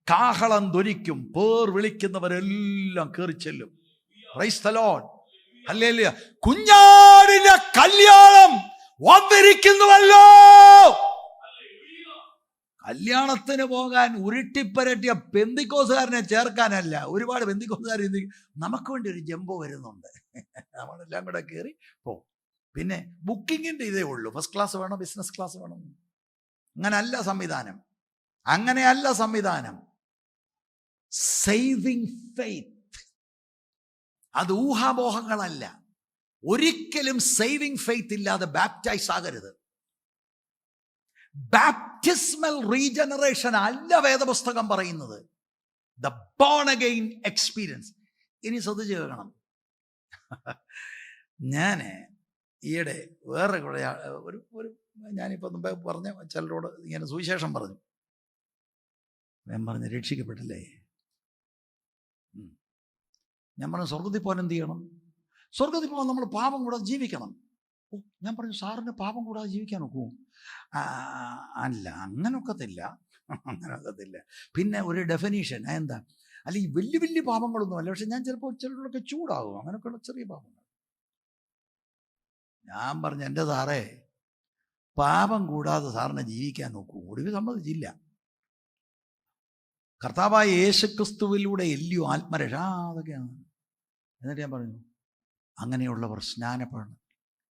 കാഹളം ധ്വനിക്കും. പേർ വിളിക്കുന്നവരെല്ലാം കയറി ചെല്ലും. Price the Lord. ഹല്ലേലൂയ. കുഞ്ഞാടിന്റെ കല്യാണം വന്നിരിക്കുന്നുവല്ലോ. കല്യാണത്തിന് പോകാൻ ഉരുട്ടിപ്പരട്ടിയ പെന്തിക്കോസുകാരനെ ചേർക്കാനല്ല. ഒരുപാട് പെന്തിക്കോസുകാർ നമുക്ക് വേണ്ടി ഒരു ജംബോ വരുന്നുണ്ട്. നമ്മളെല്ലാം കൂടെ കയറി പോകും. പിന്നെ ബുക്കിങ്ങിൻ്റെ ഇതേ ഉള്ളൂ. ഫസ്റ്റ് ക്ലാസ് വേണോ, ബിസിനസ് ക്ലാസ് വേണോ? അങ്ങനെയല്ല സംവിധാനം. അങ്ങനെയല്ല സംവിധാനം. Saving faith. അത് ഊഹാമോഹങ്ങളല്ല. ഒരിക്കലും സേവിങ് ഫെയ്ത്ത് ഇല്ലാതെ ബാപ്റ്റൈസ് ആകരുത്. ബാപ്റ്റിസ്മൽ റീജനറേഷൻ അല്ല വേദപുസ്തകം പറയുന്നത്. The born again experience. ഇനി ശ്രദ്ധിച്ച് കേൾക്കണം. ഞാൻ ഈയിടെ വേറെ കൂടെ ഒരു ഞാനിപ്പോൾ മുമ്പേ പറഞ്ഞ ചിലരോട് ഇങ്ങനെ സുവിശേഷം പറഞ്ഞു. ഞാൻ പറഞ്ഞു, രക്ഷിക്കപ്പെട്ടില്ലേ? ഞാൻ പറഞ്ഞു, സ്വർഗത്തിൽ പോകാൻ എന്ത് ചെയ്യണം? സ്വർഗത്തിൽ പോകാൻ നമ്മൾ പാപം കൂടാതെ ജീവിക്കണം. ഞാൻ പറഞ്ഞു, സാറിന് പാപം കൂടാതെ ജീവിക്കാൻ ഒക്കൂ? അല്ല, അങ്ങനൊക്കത്തില്ല. പിന്നെ ഒരു ഡെഫിനീഷൻ എന്താ? അല്ല, ഈ വലിയ വലിയ പാപങ്ങളൊന്നും അല്ല. പക്ഷെ ഞാൻ ചിലപ്പോൾ ചിലരോടൊക്കെ ചൂടാകും. അങ്ങനെയൊക്കെയുള്ള ചെറിയ പാപങ്ങൾ. ഞാൻ പറഞ്ഞു, എൻ്റെ സാറേ, പാപം കൂടാതെ സാറിനെ ജീവിക്കാൻ നോക്കൂ. ഒടുവിൽ സമ്മതിച്ചില്ല. കർത്താവായ യേശുക്രിസ്തുവിലൂടെ എല്ലയോ ആത്മരക്ഷ, അതൊക്കെയാണ്. എന്നിട്ട് ഞാൻ പറഞ്ഞു, അങ്ങനെയുള്ളവർ സ്നാനപ്പെടണം.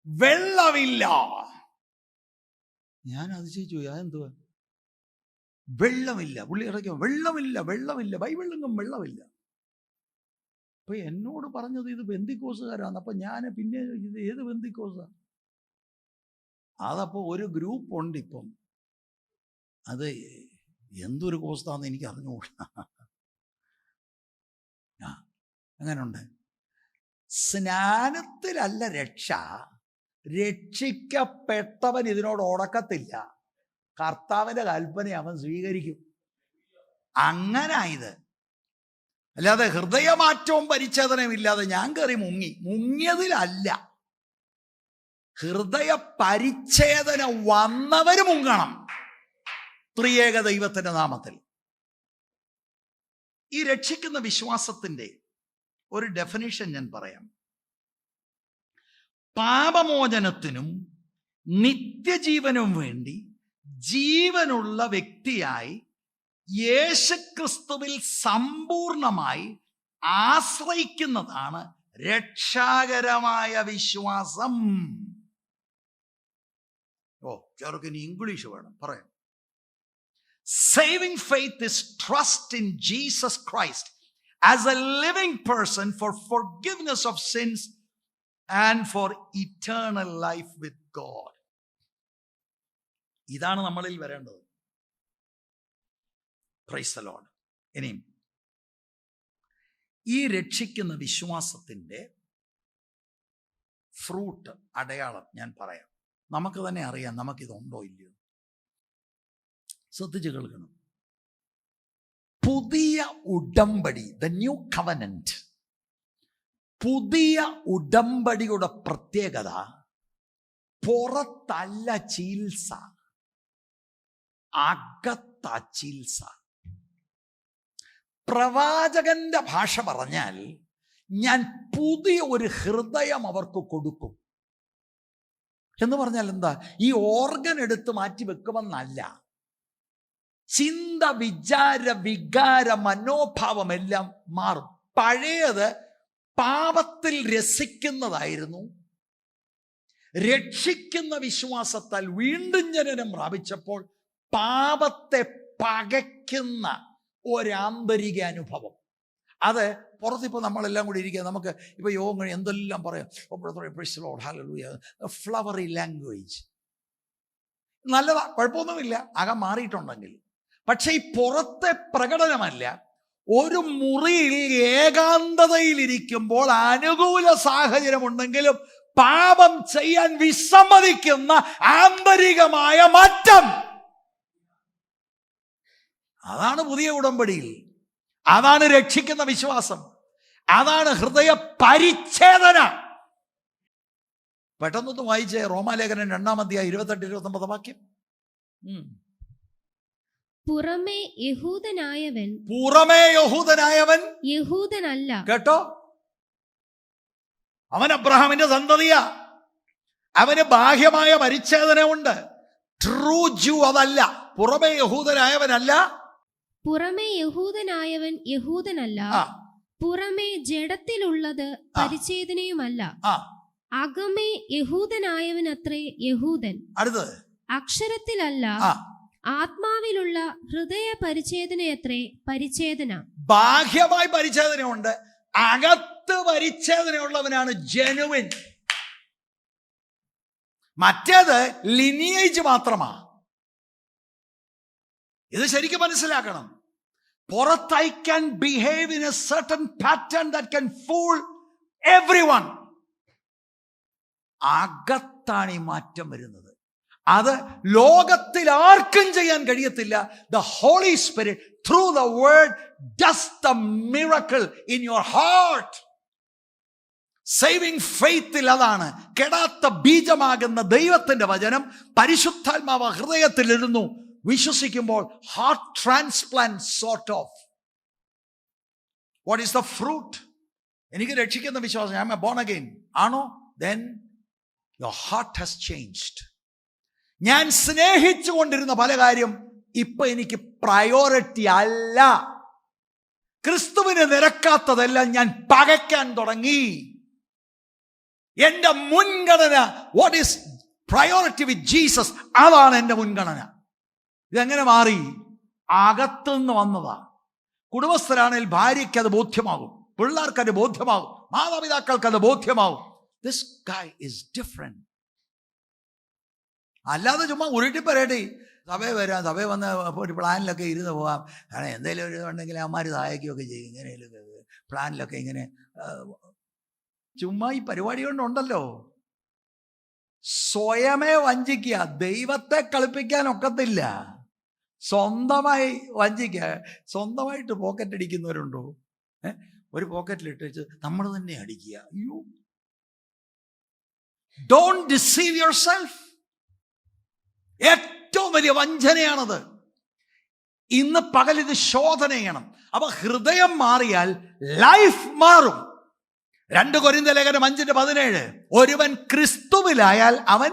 വെള്ളമില്ല. ഞാൻ അതിശയിച്ചു, അതെന്തുവാ വെള്ളമില്ല? പുള്ളി ഇറക്കിയോ, വെള്ളമില്ല, ബൈബിളിലെങ്ങും വെള്ളമില്ല. അപ്പൊ എന്നോട് പറഞ്ഞത് ഇത് ബെന്തിക്കോസുകാരാണ്. അപ്പൊ ഞാൻ പിന്നെ ഇത് ഏത് ബെന്തിക്കോസാ? അതപ്പോൾ ഒരു ഗ്രൂപ്പ് ഉണ്ട് ഇപ്പം. അത് എന്തൊരു കോസ്താന്ന് എനിക്ക് അറിഞ്ഞുകൂടാ. അങ്ങനുണ്ട്. സ്നാനത്തിലല്ല രക്ഷ. രക്ഷിക്കപ്പെട്ടവൻ ഇതിനോട് ഉടക്കത്തില്ല. കർത്താവിൻ്റെ കൽപ്പന അവൻ സ്വീകരിക്കും. അങ്ങനായത്. അല്ലാതെ ഹൃദയമാറ്റവും പരിച്ഛേദനയും ഇല്ലാതെ ഞാൻ കയറി മുങ്ങിയതിലല്ല. ഹൃദയ പരിച്ഛേദന വന്നവര് മുങ്ങണം ത്രിയേക ദൈവത്തിന്റെ നാമത്തിൽ. ഈ രക്ഷിക്കുന്ന വിശ്വാസത്തിന്റെ ഒരു ഡെഫിനിഷൻ ഞാൻ പറയാം. പാപമോചനത്തിനും നിത്യജീവനും വേണ്ടി ജീവനുള്ള വ്യക്തിയായി യേശുക്രിസ്തുവിൽ സമ്പൂർണമായി ആശ്രയിക്കുന്നതാണ് രക്ഷാകരമായ വിശ്വാസം. ചിലർക്ക് ഇനി ഇംഗ്ലീഷ് വേണം പറയാം. Saving faith is trust in Jesus Christ as a living person for forgiveness of sins and for eternal life with God. ഇതാണ് നമ്മളിൽ വരേണ്ടത്. Price the Lord. ഇനിയും ഈ രക്ഷിക്കുന്ന വിശ്വാസത്തിൻ്റെ ഫ്രൂട്ട്, അടയാളം ഞാൻ പറയാം. നമുക്ക് തന്നെ അറിയാം നമുക്കിതുണ്ടോ ഇല്ലയോ. ശ്രദ്ധിച്ച് കേൾക്കണം. പുതിയ ഉടമ്പടി, ദ ന്യൂ കവനന്റ്, പുതിയ ഉടമ്പടിയുടെ പ്രത്യേകത പുറത്തല്ല ചികിത്സ, അകത്ത ചികിത്സ. പ്രവാചകന്റെ ഭാഷ പറഞ്ഞാൽ ഞാൻ പുതിയ ഒരു ഹൃദയം അവർക്ക് കൊടുക്കും എന്ന് പറഞ്ഞാൽ എന്താ? ഈ ഓർഗൻ എടുത്ത് മാറ്റി വെക്കുമെന്നല്ല. ചിന്ത, വിചാര, വികാര, മനോഭാവം എല്ലാം മാറും. പഴയത് പാപത്തിൽ രസിക്കുന്നതായിരുന്നു. രക്ഷിക്കുന്ന വിശ്വാസത്താൽ വീണ്ടും ജനനം പ്രാപിച്ചപ്പോൾ പാപത്തെ പകയ്ക്കുന്ന ഒരാന്തരിക അനുഭവം. അത് പുറത്തിപ്പോൾ നമ്മളെല്ലാം കൂടി ഇരിക്കുക. നമുക്ക് ഇപ്പോൾ യോഗം കഴിഞ്ഞ് എന്തെല്ലാം പറയാം, ഫ്ലവറി ലാംഗ്വേജ് നല്ലതാ, കുഴപ്പമൊന്നുമില്ല അകം മാറിയിട്ടുണ്ടെങ്കിൽ. പക്ഷെ ഈ പുറത്തെ പ്രകടനമല്ല. ഒരു മുറിയിൽ ഏകാന്തതയിലിരിക്കുമ്പോൾ അനുകൂല സാഹചര്യം ഉണ്ടെങ്കിലും പാപം ചെയ്യാൻ വിസമ്മതിക്കുന്ന ആന്തരികമായ മാറ്റം, അതാണ് പുതിയ ഉടമ്പടിയിൽ. അതാണ് രക്ഷിക്കുന്ന വിശ്വാസം. അതാണ് ഹൃദയ പരിച്ഛേദന. പെട്ടെന്നൊന്ന് വായിച്ചേ റോമാലേഖനം 2-ാം അധ്യായം 28-29 വാക്യം. പുറമേ യഹൂദനായവൻ യഹൂദനല്ല. കേട്ടോ, അവൻ അബ്രഹാമിന്റെ സന്തതിയാ. അവന് ബാഹ്യമായ പരിച്ഛേദന ഉണ്ട്. ട്രൂ ജൂ അതല്ല. പുറമേ യഹൂദനായവനല്ല. പുറമേ യഹൂദനായവൻ യഹൂദനല്ല. പുറമേ ജഡത്തിലുള്ളത് പരിച്ഛേദനയുമല്ല. അകമേ യഹൂദനായവൻ അത്രേ യഹൂദൻ. അടുത്തത് അക്ഷരത്തിലല്ല, ആത്മാവിലുള്ള ഹൃദയ പരിച്ഛേദനയത്രേ പരിച്ഛേദന. ബാഹ്യമായി പരിച്ഛേദനയുണ്ട്, അകത്ത് പരിച്ഛേദനയുള്ളവനാണ് ജെനുവിൻ. മറ്റേത് ലിനിയേജ് മാത്രമാ. ഇത് ശരിക്കും മനസ്സിലാക്കണം. പുറത്ത് I can behave in a certain pattern that can fool everyone. അകത്താണ് ഈ മാറ്റം വരുന്നത്. അത് ലോകത്തിൽ ആർക്കും ചെയ്യാൻ കഴിയത്തില്ല. The Holy Spirit through the word does the miracle in your heart. Saving ഫെയ്ത്തിൽ അതാണ്. കെടാത്ത ബീജമാകുന്ന ദൈവത്തിന്റെ വചനം പരിശുദ്ധാത്മാവ് ഹൃദയത്തിൽ ഇടുന്നു. വിശ്വസിക്കുമ്പോൾ heart transplant sort of. What is the fruit? എനിക്ക് രക്ഷിക്കുന്ന വിശ്വാസം, I am a born again ആണോ? then your heart has changed. ഞാൻ സ്നേഹിച്ചു കൊണ്ടിരുന്ന പല കാര്യം ഇപ്പൊ എനിക്ക് പ്രയോറിറ്റി അല്ല. ക്രിസ്തുവിന് നിരക്കാത്തതെല്ലാം ഞാൻ പകയ്ക്കാൻ തുടങ്ങി. എന്റെ മുൻഗണന, what is priority with Jesus, അതാണ് എന്റെ മുൻഗണന. ഇതെങ്ങനെ മാറി? അകത്തുനിന്ന് വന്നതാ. കുടുംബസ്ഥരാണെങ്കിൽ ഭാര്യയ്ക്ക് അത് ബോധ്യമാകും, പിള്ളേർക്ക് അത് ബോധ്യമാകും, മാതാപിതാക്കൾക്ക് അത് ബോധ്യമാകും. This guy is different. അല്ലാതെ ചുമ്മാ ഉരുട്ടി പറയട്ടെ, സഭയിൽ വരാം, സഭയിൽ വന്ന് ഒരു പ്ലാനിലൊക്കെ ഇരുന്ന് പോകാം. കാരണം എന്തെങ്കിലും ഒരു ഇതുണ്ടെങ്കിൽ അമ്മമാർ സഹായിക്കുകയൊക്കെ ചെയ്യും. ഇങ്ങനെ പ്ലാനിലൊക്കെ ഇങ്ങനെ ചുമ്മാ ഈ പരിപാടി കൊണ്ടുണ്ടല്ലോ. സ്വയമേ വഞ്ചിക്കുക. ദൈവത്തെ കളിപ്പിക്കാൻ ഒക്കത്തില്ല. സ്വന്തമായി വഞ്ചിക്കുക. സ്വന്തമായിട്ട് പോക്കറ്റ് അടിക്കുന്നവരുണ്ടോ? ഒരു പോക്കറ്റിലിട്ട് നമ്മൾ തന്നെ അടിക്കുക. അയ്യോ, ഡോണ്ട് ഡിസീവ് യുവർ സെൽഫ്. ഏറ്റവും വലിയ വഞ്ചനയാണത്. ഇന്ന് പകൽ ഇത് ശോധന ചെയ്യണം. അപ്പൊ ഹൃദയം മാറിയാൽ ലൈഫ് മാറും. 2 കൊരിന്ത്യർ ലേഖനം 5:17 ഒരുവൻ ക്രിസ്തുവിലായാൽ അവൻ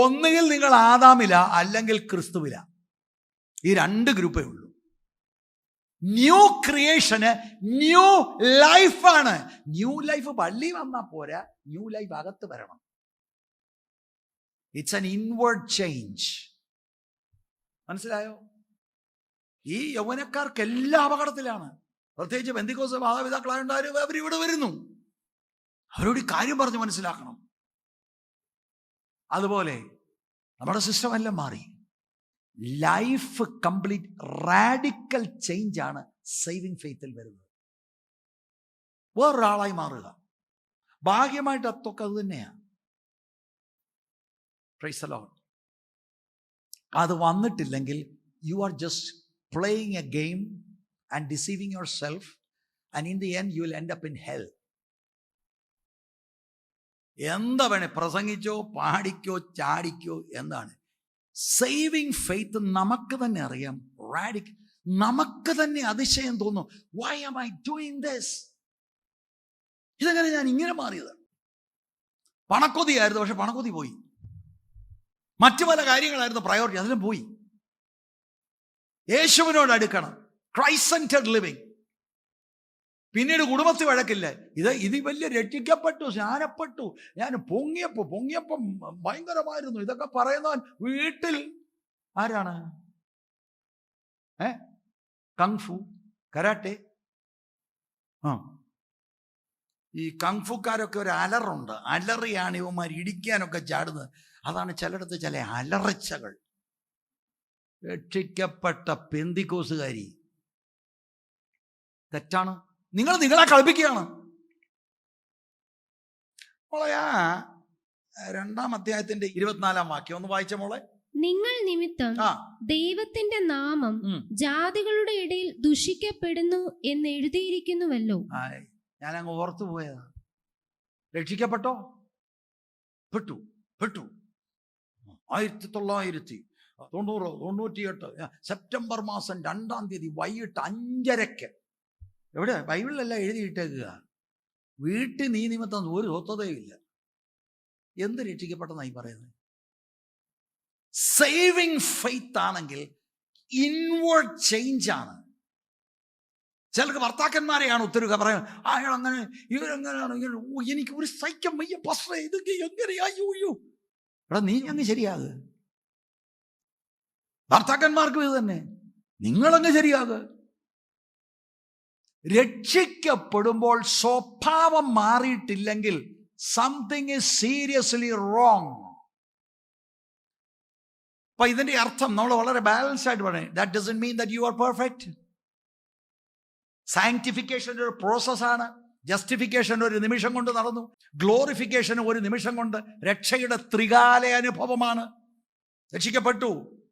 ഒന്നുകിൽ നിങ്ങൾ ആദാമില അല്ലെങ്കിൽ ക്രിസ്തുവില. ഈ 2 ഗ്രൂപ്പേ ഉള്ളൂ. ന്യൂ ക്രിയേഷന് ന്യൂ ലൈഫാണ്. ന്യൂ ലൈഫ് പള്ളി വന്നാൽ പോരാ, ന്യൂ ലൈഫ് അകത്ത് വരണം. It's an inward change. മനസ്സിലായോ? ഈ യൗവനക്കാർക്ക് എല്ലാ അപകടത്തിലാണ്. പ്രത്യേകിച്ച് പെന്തിക്കോസ് മാതാപിതാക്കളായുണ്ടായാലും അവരിവിടെ വരുന്നു. അവരോട് ഈ കാര്യം പറഞ്ഞ് മനസ്സിലാക്കണം. അതുപോലെ നമ്മുടെ സിസ്റ്റം എല്ലാം മാറി. ലൈഫ് കംപ്ലീറ്റ് റാഡിക്കൽ ചേഞ്ച് ആണ് സേവിങ് ഫെയ്ത്തിൽ വരുന്നത്. വേറൊരാളായി മാറുക. ഭാഗ്യമായിട്ട് അതൊക്കെ അത് തന്നെയാണ്. Praise the Lord. അത് വന്നിട്ടില്ലെങ്കിൽ you are just playing a game and deceiving yourself, and in the end you will end up in hell. എന്താ വേണേ പ്രസംഗിച്ചോ, പാടിക്കോ, ചാടിക്കോ, എന്താണ്. സേവിങ് ഫെയ്ത്ത് നമുക്ക് തന്നെ അറിയാം. നമുക്ക് തന്നെ അതിശയം തോന്നും. Why am I doing this? ഇതെങ്ങനെ ഞാൻ ഇങ്ങനെ മാറിയത്? പണക്കൊതിയായിരുന്നു, പക്ഷെ പണക്കൊതി പോയി. മറ്റു പല കാര്യങ്ങളായിരുന്നു പ്രയോറിറ്റി, അതിലും പോയി. യേശുവിനോട് അടുക്കണം, ക്രൈസ്റ്റ് സെന്റർഡ് ലിവിങ്. പിന്നീട് കുടുംബത്തിൽ വഴക്കില്ല. ഇത് വലിയ രക്ഷിക്കപ്പെട്ടു, സ്നാനപ്പെട്ടു, ഞാൻ പൊങ്ങിയപ്പം ഭയങ്കരമായിരുന്നു, ഇതൊക്കെ പറയുന്നവൻ വീട്ടിൽ ആരാണ്? Kung fu, karate. ഈ കങ്ഫുക്കാരൊക്കെ ഒരു അലറുണ്ട്, അലറിയാണ് ഇവന്മാർ ഇടിക്കാനൊക്കെ ചാടുന്നത്. അതാണ് ചിലയിടത്ത് ചില അലറച്ചകൾ. രക്ഷിക്കപ്പെട്ട പെന്തിക്കോസുകാരി തെറ്റാണ്. നിങ്ങളെ കളിപ്പിക്കുകയാണ്. മോളെ, 2-ാം അധ്യായത്തിന്റെ 24-ാം വാക്യം ഒന്ന് വായിച്ച മോളെ. നിങ്ങൾ നിമിത്തം ദൈവത്തിന്റെ നാമം ജാതികളുടെ ഇടയിൽ ദുഷിക്കപ്പെടുന്നു എന്ന് എഴുതിയിരിക്കുന്നുവല്ലോ. ഞാൻ അങ്ങ് ഓർത്തു പോയതാ. രക്ഷിക്കപ്പെട്ടോ? പെട്ടു. 1998 സെപ്റ്റംബർ മാസം 2-ാം തീയതി വൈകിട്ട് 5:30. എവിടെ? ബൈബിളിലെല്ലാം എഴുതിയിട്ടേക്കുക. വീട്ടിൽ നീ നിമിത്തം ഒരു സ്വത്തതയില്ല. എന്ത് രക്ഷിക്കപ്പെട്ടെന്നായി പറയുന്നത്? സേവിങ് ഫെയ്ത്ത് ആണെങ്കിൽ ഇൻവേർഡ് ചേഞ്ച് ആണ്. ചിലർക്ക് ഭർത്താക്കന്മാരെയാണ് ഒത്തിരി പറയുന്നത്. അയാൾ അങ്ങനെ, ഇവരെങ്ങനെയാണ്, എനിക്ക് ഒരു സൈക്യം വയ്യ പസ്റേ, ഇതൊക്കെ എങ്ങനെയായോ? എടാ, നീ അങ്ങ് ശരിയാകുക. ഭർത്താക്കന്മാർക്കും ഇത് തന്നെ, നിങ്ങളങ്ങ് ശരിയാകുക. രക്ഷിക്കപ്പെടുമ്പോൾ സ്വഭാവം മാറിയിട്ടില്ലെങ്കിൽ സംതിങ് ഈസ് സീരിയസ്ലി റോങ്. അപ്പൊ ഇതിന്റെ അർത്ഥം നമ്മൾ വളരെ ബാലൻസ് ആയിട്ട് പറയണം. That doesn't mean that you are perfect. Sanctification ഒരു പ്രോസസ്സാണ്. ജസ്റ്റിഫിക്കേഷൻ ഒരു നിമിഷം കൊണ്ട് നടന്നു. ഗ്ലോറിഫിക്കേഷൻ ഒരു നിമിഷം കൊണ്ട്. രക്ഷയുടെ ത്രികാല അനുഭവമാണ്. രക്ഷിക്കപ്പെട്ടു,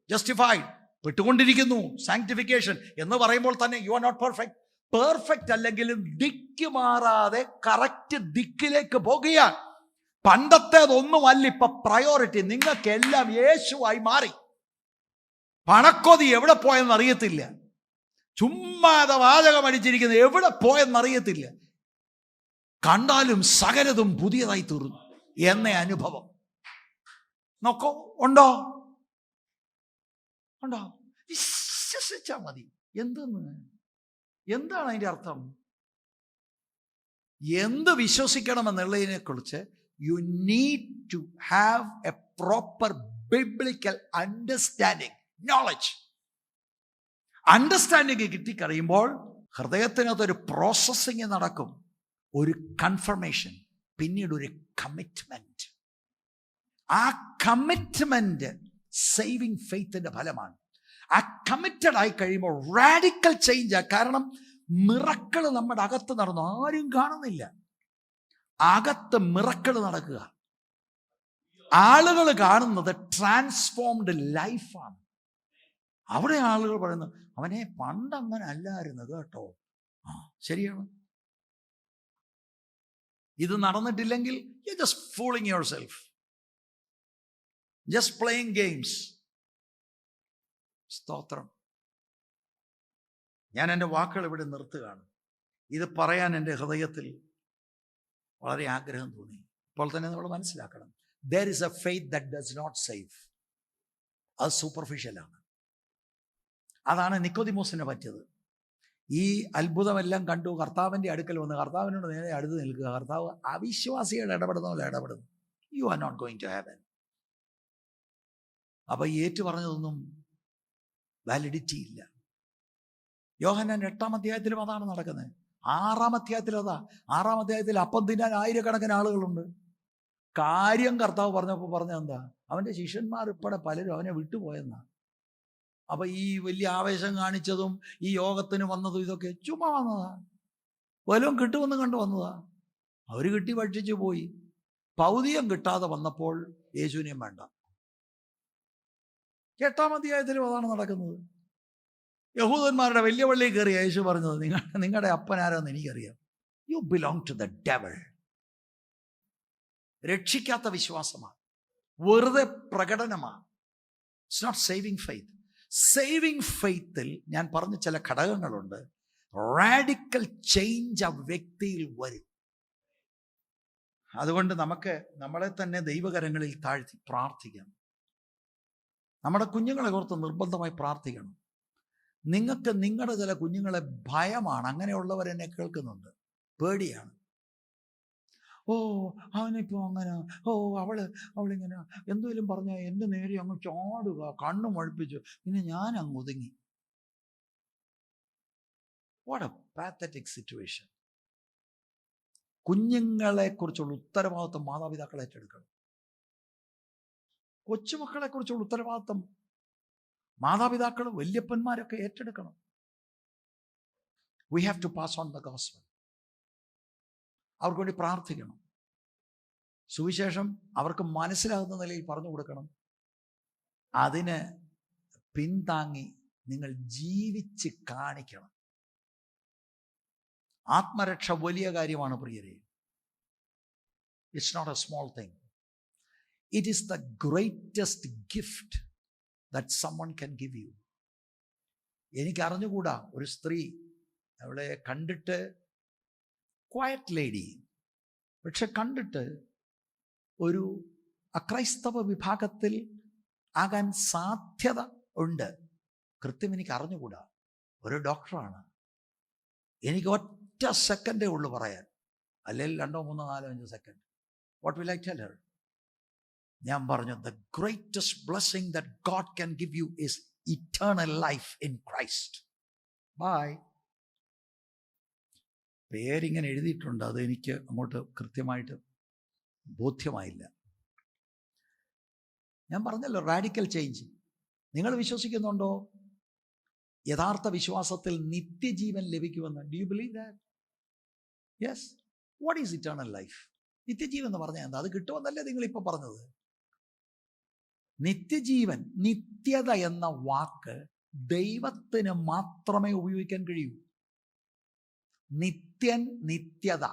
ജസ്റ്റിഫൈഡ്, പെട്ടുകൊണ്ടിരിക്കുന്നു, സാങ്ക്ടിഫിക്കേഷൻ എന്ന് പറയുമ്പോൾ തന്നെ you are not perfect. Perfect അല്ലെങ്കിലും ദിക്ക് മാറാതെ കറക്റ്റ് ദിക്കിലേക്ക് പോകുക. പണ്ടത്തേതൊന്നുമല്ല ഇപ്പൊ പ്രയോറിറ്റി. നിങ്ങൾക്കെല്ലാം യേശുവായി മാറി. പണക്കൊതി എവിടെ പോയെന്ന് അറിയത്തില്ല. ചുമ്മാതെ വാചകം അടിച്ചിരിക്കുന്ന എവിടെ പോയെന്നറിയത്തില്ല. കണ്ടാലും സകലതും പുതിയതായി തീർന്നു എന്ന അനുഭവം നോക്കോ. ഉണ്ടോ? വിശ്വസിച്ചാ മതി. എന്താണ് അതിന്റെ അർത്ഥം? എന്ത് വിശ്വസിക്കണമെന്നുള്ളതിനെ കുറിച്ച് you need to have a proper biblical understanding, knowledge. Understanding കിട്ടിക്കറിയുമ്പോൾ ഹൃദയത്തിനകത്തൊരു പ്രോസസ്സിങ് നടക്കും, ഒരു കൺഫർമേഷൻ, പിന്നീട് ഒരു കമ്മിറ്റ്മെന്റ്. ആ കമ്മിറ്റ്മെന്റ് സേവിങ് ഫെയ്ത്തിന്റെ ഫലമാണ്. ആ കമ്മിറ്റഡ് ആയി കഴിയുമ്പോൾ റാഡിക്കൽ ചേഞ്ച്. കാരണം മിറക്കിള് നമ്മുടെ അകത്ത് നടന്നു, ആരും കാണുന്നില്ല. അകത്ത് മിറക്കിള് നടക്കുക. ആളുകൾ കാണുന്നത് ട്രാൻസ്ഫോംഡ് ലൈഫാണ്. അവിടെ ആളുകൾ പറയുന്നു, അവനെ പണ്ടങ്ങനെ അല്ലായിരുന്നു കേട്ടോ. ശരിയാണ്. ഇത് നടന്നിട്ടില്ലെങ്കിൽ you just fooling yourself, just playing games. സ്തോത്രം. ഞാൻ എൻ്റെ വാക്കുകൾ ഇവിടെ നിർത്തുകയാണ്. ഇത് പറയാൻ എൻ്റെ ഹൃദയത്തിൽ വളരെ ആഗ്രഹം തോന്നി. ഇപ്പോൾ തന്നെ നമ്മൾ മനസ്സിലാക്കണം, there is a faith that does not save. അത് സൂപ്പർഫിഷ്യലാണ്. അതാണ് നിക്കോദിമോസിന് പറ്റിയത്. ഈ അത്ഭുതമെല്ലാം കണ്ടു കർത്താവിൻ്റെ അടുക്കൽ വന്ന് കർത്താവിനോട് നേരെ അടുത്ത് നിൽക്കുക. കർത്താവ് അവിശ്വാസികൾ ഇടപെടുന്ന പോലെ ഇടപെടുന്നു. You are not going to heaven. അപ്പൊ ഏറ്റു പറഞ്ഞതൊന്നും വാലിഡിറ്റി ഇല്ല. യോഹന്നാൻ 8-ാം അധ്യായത്തിലും അതാണ് നടക്കുന്നത്. 6-ാം അധ്യായത്തിലും അതാ. 6-ാം അധ്യായത്തിൽ അപ്പം തിന്നാൻ ആയിരക്കണക്കിന് ആളുകളുണ്ട്. കാര്യം കർത്താവ് പറഞ്ഞപ്പോൾ പറഞ്ഞെന്താ? അവൻ്റെ ശിഷ്യന്മാർ ഉൾപ്പെടെ പലരും അവനെ വിട്ടുപോയെന്നാ. അപ്പൊ ഈ വലിയ ആവേശം കാണിച്ചതും ഈ യോഗത്തിന് വന്നതും ഇതൊക്കെ ചുമ്മാ വന്നതാ. വല്ലതും കിട്ടുമെന്ന് കണ്ടു വന്നതാ. അവർ കിട്ടി ഭക്ഷിച്ചു പോയി. പൗതിയം കിട്ടാതെ വന്നപ്പോൾ യേശുവിനെയും വേണ്ട. 8-ാം അധ്യായത്തിലും അതാണ് നടക്കുന്നത്. യഹൂദന്മാരുടെ വലിയ പള്ളിയിൽ കയറി യേശു പറഞ്ഞത്, നിങ്ങളുടെ അപ്പൻ ആരാന്ന് എനിക്കറിയാം. You belong to the devil. രക്ഷിക്കാത്ത വിശ്വാസമാണ്, വെറുതെ പ്രകടനമാണ്. It's not saving faith. Saving ഫെയ്ത്തിൽ ഞാൻ പറഞ്ഞ ചില ഘടകങ്ങളുണ്ട്. റാഡിക്കൽ ചേഞ്ച് ആ വ്യക്തിയിൽ വരും. അതുകൊണ്ട് നമുക്ക് നമ്മളെ തന്നെ ദൈവകരങ്ങളിൽ താഴ്ത്തി പ്രാർത്ഥിക്കണം. നമ്മുടെ കുഞ്ഞുങ്ങളെ ഓർത്ത് നിർബന്ധമായി പ്രാർത്ഥിക്കണം. നിങ്ങൾക്ക് നിങ്ങളുടെ ചില കുഞ്ഞുങ്ങളെ ഭയമാണ്. അങ്ങനെയുള്ളവരെന്നെ കേൾക്കുന്നുണ്ട്, പേടിയാണ്. ഓ അവനിപ്പോൾ അങ്ങനെ, ഓ അവളിങ്ങനെ എന്തെങ്കിലും പറഞ്ഞാൽ എൻ്റെ നേരെ അങ്ങ് ചാടുക, കണ്ണു മുഴിപ്പിച്ചു, പിന്നെ ഞാൻ അങ്ങ് ഒതുങ്ങി. What A pathetic situation. കുഞ്ഞുങ്ങളെ കുറിച്ചുള്ള ഉത്തരവാദിത്വം മാതാപിതാക്കൾ ഏറ്റെടുക്കണം. കൊച്ചുമക്കളെ കുറിച്ചുള്ള ഉത്തരവാദിത്വം മാതാപിതാക്കൾ, വല്യപ്പന്മാരൊക്കെ ഏറ്റെടുക്കണം. We have to pass on the gospel. അവർക്ക് വേണ്ടി പ്രാർത്ഥിക്കണം. സുവിശേഷം അവർക്ക് മനസ്സിലാകുന്ന നിലയിൽ പറഞ്ഞു കൊടുക്കണം. അതിന് പിന്താങ്ങി നിങ്ങൾ ജീവിച്ച് കാണിക്കണം. ആത്മരക്ഷ വലിയ കാര്യമാണ് പ്രിയരെ. It's not a small thing. It is the greatest gift that someone can give you. എനിക്ക് അറിഞ്ഞുകൂടാ ഒരു സ്ത്രീ, അവളെ കണ്ടിട്ട് ക്വയറ്റ് ലേഡി, പക്ഷെ കണ്ടിട്ട് ഒരു അക്രൈസ്തവ വിഭാഗത്തിൽ ആകാൻ സാധ്യത ഉണ്ട്. കൃത്യം എനിക്ക് അറിഞ്ഞുകൂടാ. ഒരു ഡോക്ടറാണ്. എനിക്ക് ഒറ്റ സെക്കൻഡേ ഉള്ളൂ പറയാൻ, അല്ലെങ്കിൽ 2, 3, 4, 5 second. What will I tell her? ഞാൻ പറഞ്ഞു, the greatest blessing that God can give you is eternal life in Christ. Bye. പേരിങ്ങനെ എഴുതിയിട്ടുണ്ട്, അത് എനിക്ക് അങ്ങോട്ട് കൃത്യമായിട്ട് ബോധ്യമായില്ല. ഞാൻ പറഞ്ഞല്ലോ, റാഡിക്കൽ ചേഞ്ച്. നിങ്ങൾ വിശ്വസിക്കുന്നുണ്ടോ യഥാർത്ഥ വിശ്വാസത്തിൽ നിത്യജീവൻ ലഭിക്കുമെന്ന്? Do you believe that? Yes. What is eternal life? നിത്യജീവൻ എന്ന് പറഞ്ഞാൽ എന്താ? അത് കിട്ടുമെന്നല്ലേ നിങ്ങളിപ്പോൾ പറഞ്ഞത്? നിത്യജീവൻ, നിത്യത എന്ന വാക്ക് ദൈവത്തിന് മാത്രമേ ഉപയോഗിക്കാൻ കഴിയൂ. നിത്യൻ, നിത്യത.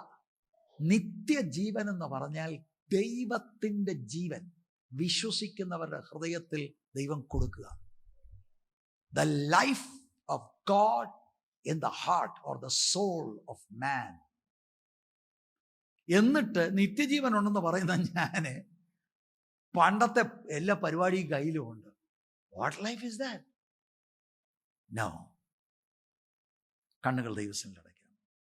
നിത്യജീവൻ എന്ന് പറഞ്ഞാൽ ദൈവത്തിൻ്റെ ജീവൻ വിശ്വസിക്കുന്നവരുടെ ഹൃദയത്തിൽ ദൈവം കൊടുക്കുക. The life of God in the heart or the soul of man. എന്നിട്ട് നിത്യജീവൻ ഉണ്ടെന്ന് പറയുന്ന ഞാൻ പണ്ടത്തെ എല്ലാ പരിപാടിയും കയ്യിലുമുണ്ട്. What life is that? No. കണ്ണുകൾ ദൈവസന്നിധിയിൽ